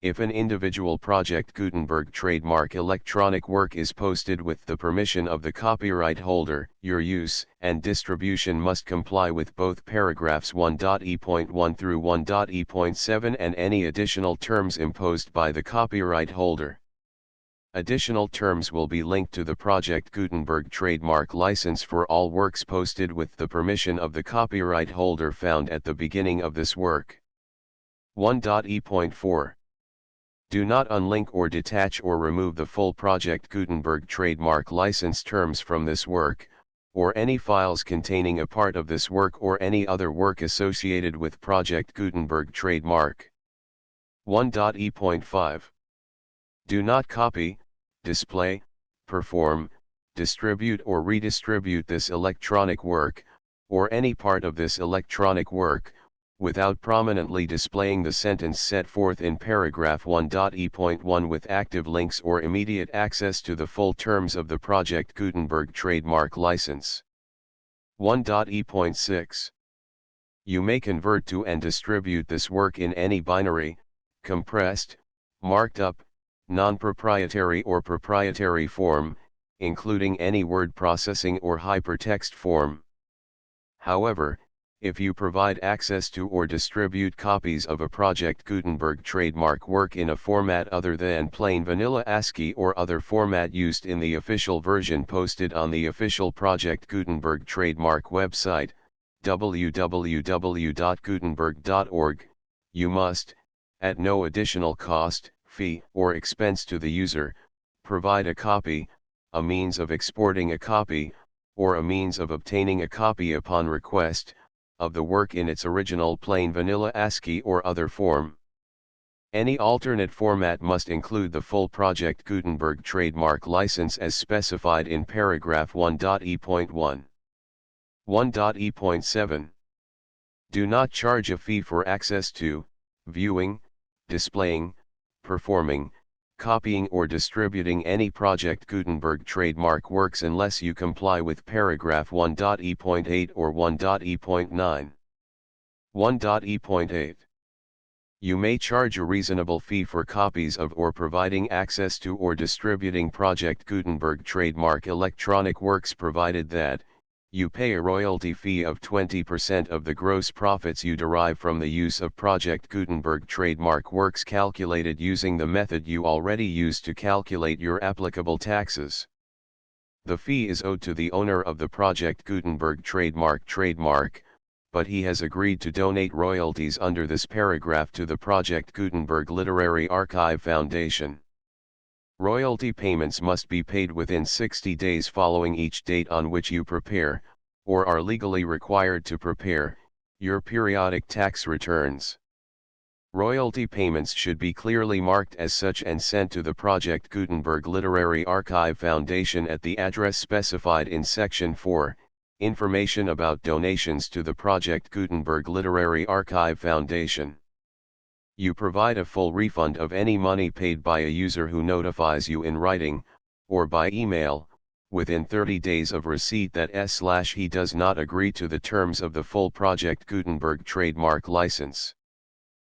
If an individual Project Gutenberg trademark electronic work is posted with the permission of the copyright holder, your use and distribution must comply with both paragraphs 1.e.1 through 1.e.7 and any additional terms imposed by the copyright holder. Additional terms will be linked to the Project Gutenberg trademark license for all works posted with the permission of the copyright holder found at the beginning of this work. 1.e.4. Do not unlink or detach or remove the full Project Gutenberg trademark license terms from this work, or any files containing a part of this work or any other work associated with Project Gutenberg trademark. 1.e.5. Do not copy, display, perform, distribute or redistribute this electronic work, or any part of this electronic work, without prominently displaying the sentence set forth in paragraph 1.e.1 with active links or immediate access to the full terms of the Project Gutenberg trademark license. 1.e.6. You may convert to and distribute this work in any binary, compressed, marked up, non-proprietary or proprietary form, including any word processing or hypertext form. However, if you provide access to or distribute copies of a Project Gutenberg trademark work in a format other than plain vanilla ASCII or other format used in the official version posted on the official Project Gutenberg trademark website, www.gutenberg.org, you must, at no additional cost, fee, or expense to the user, provide a copy, a means of exporting a copy, or a means of obtaining a copy upon request, of the work in its original plain vanilla ASCII or other form. Any alternate format must include the full Project Gutenberg trademark license as specified in paragraph 1.e.1. 1.e.7. Do not charge a fee for access to, viewing, displaying, performing, copying or distributing any Project Gutenberg trademark works unless you comply with paragraph 1.e.8 or 1.e.9. 1.e.8. You may charge a reasonable fee for copies of or providing access to or distributing Project Gutenberg trademark electronic works provided that, you pay a royalty fee of 20% of the gross profits you derive from the use of Project Gutenberg trademark works calculated using the method you already use to calculate your applicable taxes. The fee is owed to the owner of the Project Gutenberg trademark, but he has agreed to donate royalties under this paragraph to the Project Gutenberg Literary Archive Foundation. Royalty payments must be paid within 60 days following each date on which you prepare, or are legally required to prepare, your periodic tax returns. Royalty payments should be clearly marked as such and sent to the Project Gutenberg Literary Archive Foundation at the address specified in Section 4, Information about donations to the Project Gutenberg Literary Archive Foundation. You provide a full refund of any money paid by a user who notifies you in writing, or by email, within 30 days of receipt that he does not agree to the terms of the full Project Gutenberg trademark license.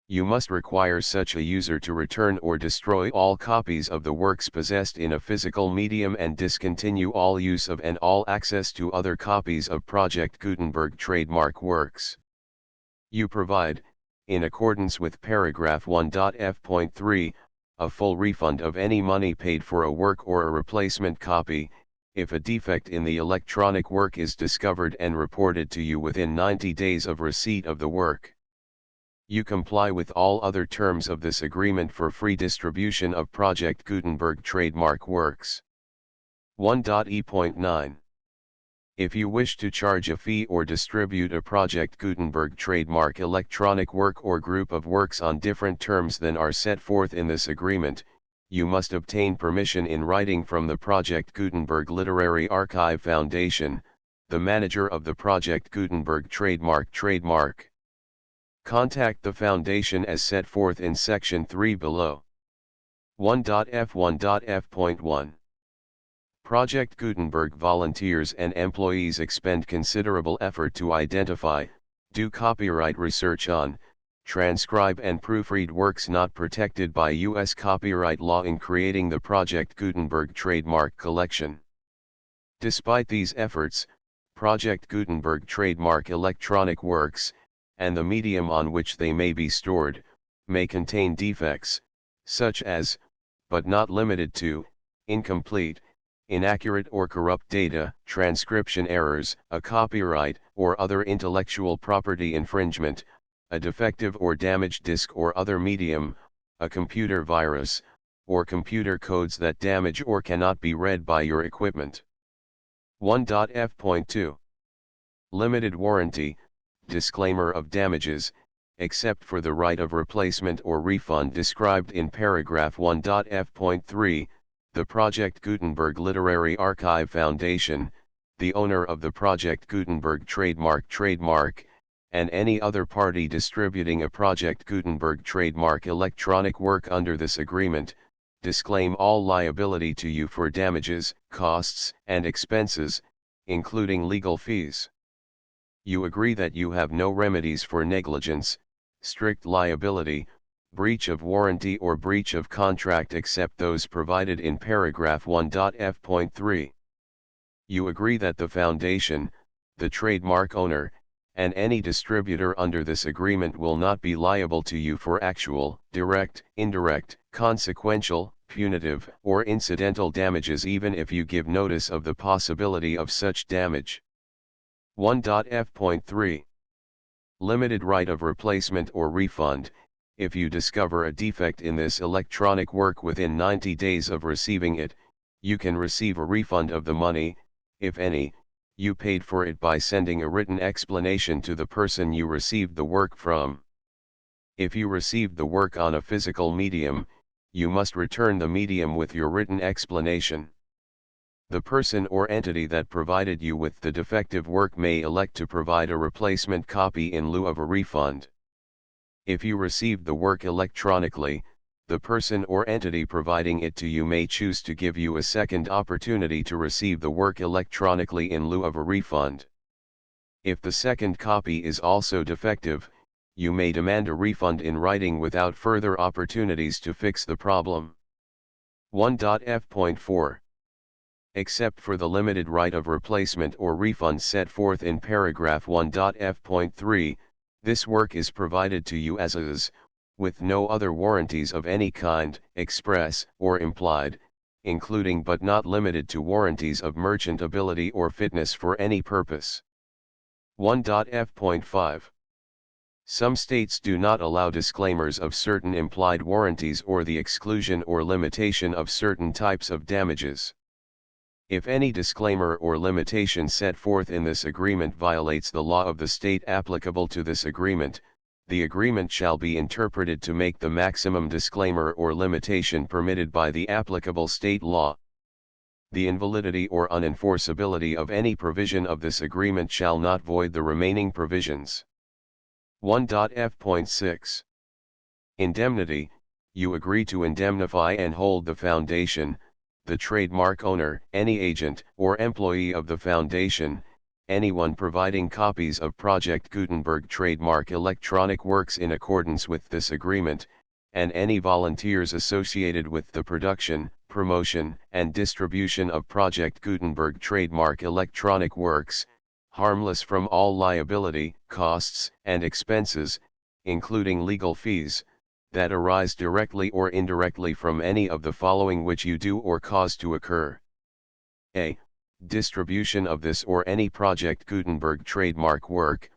You must require such a user to return or destroy all copies of the works possessed in a physical medium and discontinue all use of and all access to other copies of Project Gutenberg trademark works. You provide, in accordance with paragraph 1.f.3, a full refund of any money paid for a work or a replacement copy, if a defect in the electronic work is discovered and reported to you within 90 days of receipt of the work. You comply with all other terms of this agreement for free distribution of Project Gutenberg trademark works. 1.e.9. If you wish to charge a fee or distribute a Project Gutenberg trademark electronic work or group of works on different terms than are set forth in this agreement, you must obtain permission in writing from the Project Gutenberg Literary Archive Foundation, the manager of the Project Gutenberg trademark. Contact the Foundation as set forth in Section 3 below. 1.f.1.f.1. Project Gutenberg volunteers and employees expend considerable effort to identify, do copyright research on, transcribe and proofread works not protected by U.S. copyright law in creating the Project Gutenberg trademark collection. Despite these efforts, Project Gutenberg trademark electronic works, and the medium on which they may be stored, may contain defects, such as, but not limited to, incomplete, inaccurate or corrupt data, transcription errors, a copyright or other intellectual property infringement, a defective or damaged disk or other medium, a computer virus, or computer codes that damage or cannot be read by your equipment. 1.f.2. Limited warranty, disclaimer of damages, except for the right of replacement or refund described in paragraph 1.f.3, the Project Gutenberg Literary Archive Foundation, the owner of the Project Gutenberg trademark, and any other party distributing a Project Gutenberg trademark electronic work under this agreement, disclaim all liability to you for damages, costs, and expenses, including legal fees. You agree that you have no remedies for negligence, strict liability, breach of warranty or breach of contract except those provided in paragraph 1.f.3. You agree that the foundation, the trademark owner, and any distributor under this agreement will not be liable to you for actual, direct, indirect, consequential, punitive, or incidental damages even if you give notice of the possibility of such damage. 1.f.3. Limited right of replacement or refund. If you discover a defect in this electronic work within 90 days of receiving it, you can receive a refund of the money, if any, you paid for it by sending a written explanation to the person you received the work from. If you received the work on a physical medium, you must return the medium with your written explanation. The person or entity that provided you with the defective work may elect to provide a replacement copy in lieu of a refund. If you received the work electronically, the person or entity providing it to you may choose to give you a second opportunity to receive the work electronically in lieu of a refund. If the second copy is also defective, you may demand a refund in writing without further opportunities to fix the problem. 1.f.4. Except for the limited right of replacement or refund set forth in paragraph 1.f.3, this work is provided to you as is, with no other warranties of any kind, express or implied, including but not limited to warranties of merchantability or fitness for any purpose. 1.f.5. Some states do not allow disclaimers of certain implied warranties or the exclusion or limitation of certain types of damages. If any disclaimer or limitation set forth in this agreement violates the law of the state applicable to this agreement, the agreement shall be interpreted to make the maximum disclaimer or limitation permitted by the applicable state law. The invalidity or unenforceability of any provision of this agreement shall not void the remaining provisions. 1.f.6. Indemnity. You agree to indemnify and hold the foundation, the trademark owner, any agent or employee of the foundation, anyone providing copies of Project Gutenberg trademark electronic works in accordance with this agreement, and any volunteers associated with the production, promotion, and distribution of Project Gutenberg trademark electronic works, harmless from all liability, costs, and expenses, including legal fees, that arise directly or indirectly from any of the following which you do or cause to occur. A. Distribution of this or any Project Gutenberg trademark work.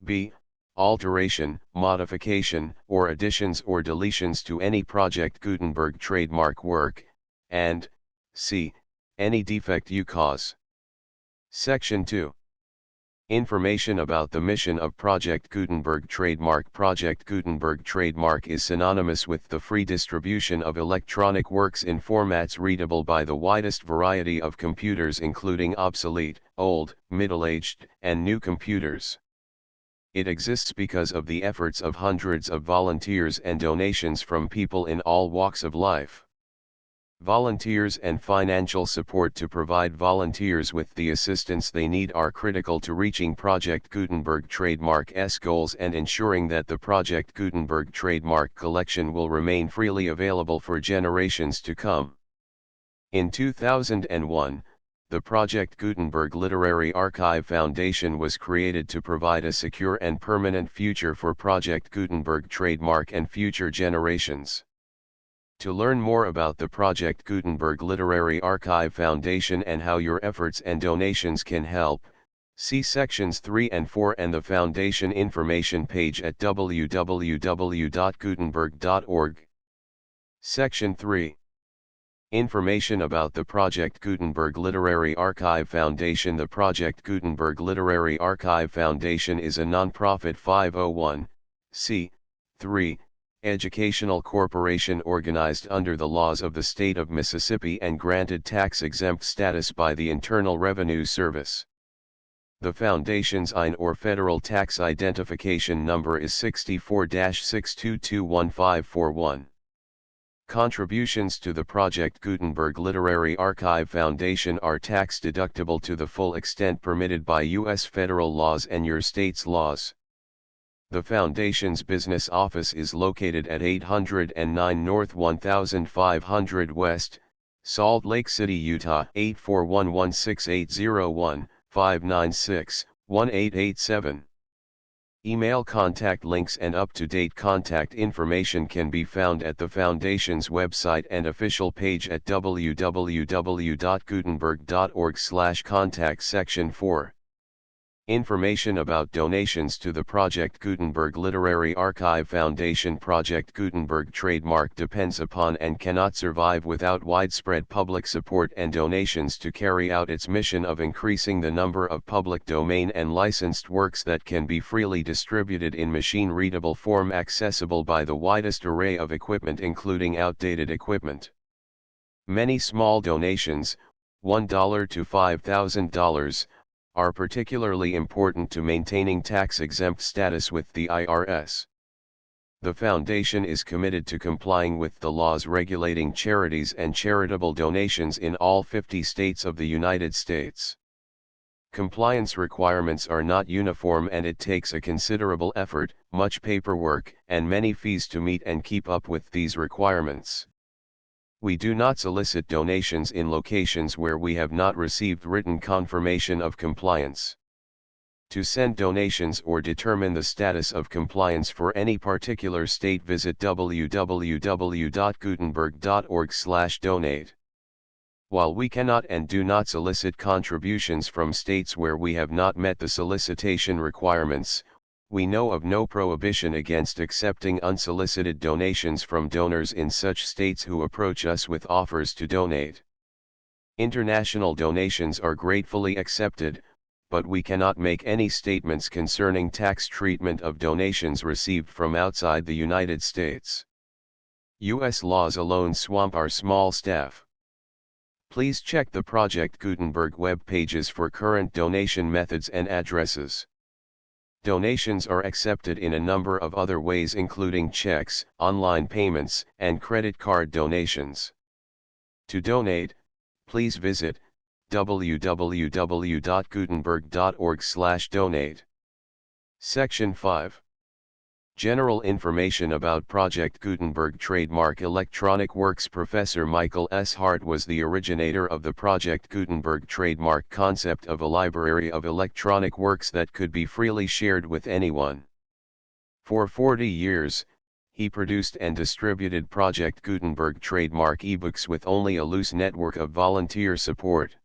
B. Alteration, modification, or additions or deletions to any Project Gutenberg trademark work, and C. Any defect you cause. Section 2. Information about the mission of Project Gutenberg trademark. Project Gutenberg trademark is synonymous with the free distribution of electronic works in formats readable by the widest variety of computers including obsolete, old, middle-aged, and new computers. It exists because of the efforts of hundreds of volunteers and donations from people in all walks of life. Volunteers and financial support to provide volunteers with the assistance they need are critical to reaching Project Gutenberg trademark's goals and ensuring that the Project Gutenberg trademark collection will remain freely available for generations to come. In 2001, the Project Gutenberg Literary Archive Foundation was created to provide a secure and permanent future for Project Gutenberg trademark and future generations. To learn more about the Project Gutenberg Literary Archive Foundation and how your efforts and donations can help, see sections 3 and 4 and the Foundation information page at www.gutenberg.org. Section 3. Information about the Project Gutenberg Literary Archive Foundation. The Project Gutenberg Literary Archive Foundation is a non-profit 501(c)(3) educational corporation organized under the laws of the state of Mississippi and granted tax-exempt status by the Internal Revenue Service. The Foundation's IN or Federal Tax Identification Number is 64-6221541. Contributions to the Project Gutenberg Literary Archive Foundation are tax-deductible to the full extent permitted by U.S. federal laws and your state's laws. The Foundation's business office is located at 809 North 1500 West, Salt Lake City, Utah 841-16801-596-1887. Email contact links and up-to-date contact information can be found at the Foundation's website and official page at www.gutenberg.org/contact section 4. Information about donations to the Project Gutenberg Literary Archive Foundation. Project Gutenberg trademark depends upon and cannot survive without widespread public support and donations to carry out its mission of increasing the number of public domain and licensed works that can be freely distributed in machine-readable form, accessible by the widest array of equipment including outdated equipment. Many small donations, $1 to $5,000, are particularly important to maintaining tax-exempt status with the IRS. The Foundation is committed to complying with the laws regulating charities and charitable donations in all 50 states of the United States. Compliance requirements are not uniform and it takes a considerable effort, much paperwork, and many fees to meet and keep up with these requirements. We do not solicit donations in locations where we have not received written confirmation of compliance. To send donations or determine the status of compliance for any particular state, visit www.gutenberg.org/donate. While we cannot and do not solicit contributions from states where we have not met the solicitation requirements, we know of no prohibition against accepting unsolicited donations from donors in such states who approach us with offers to donate. International donations are gratefully accepted, but we cannot make any statements concerning tax treatment of donations received from outside the United States. U.S. laws alone swamp our small staff. Please check the Project Gutenberg web pages for current donation methods and addresses. Donations are accepted in a number of other ways, including checks, online payments, and credit card donations. To donate, please visit www.gutenberg.org/donate. Section 5. General information about Project Gutenberg trademark electronic works. Professor Michael S. Hart was the originator of the Project Gutenberg trademark concept of a library of electronic works that could be freely shared with anyone. For 40 years, he produced and distributed Project Gutenberg trademark ebooks with only a loose network of volunteer support.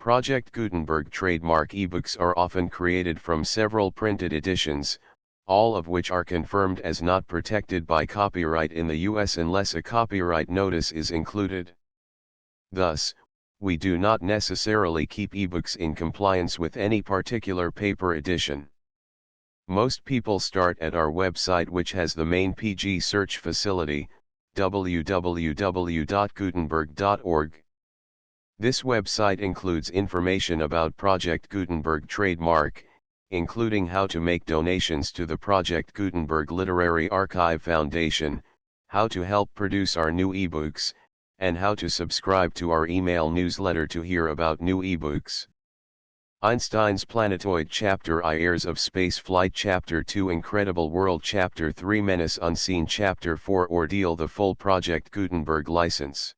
Project Gutenberg trademark ebooks are often created from several printed editions, all of which are confirmed as not protected by copyright in the U.S. unless a copyright notice is included. Thus, we do not necessarily keep ebooks in compliance with any particular paper edition. Most people start at our website, which has the main PG search facility, www.gutenberg.org. This website includes information about Project Gutenberg trademark, including how to make donations to the Project Gutenberg Literary Archive Foundation, how to help produce our new ebooks, and how to subscribe to our email newsletter to hear about new ebooks. Einstein's Planetoid Chapter I, Heirs of Space Flight Chapter 2, Incredible World Chapter 3, Menace Unseen Chapter 4, Ordeal. The full Project Gutenberg license.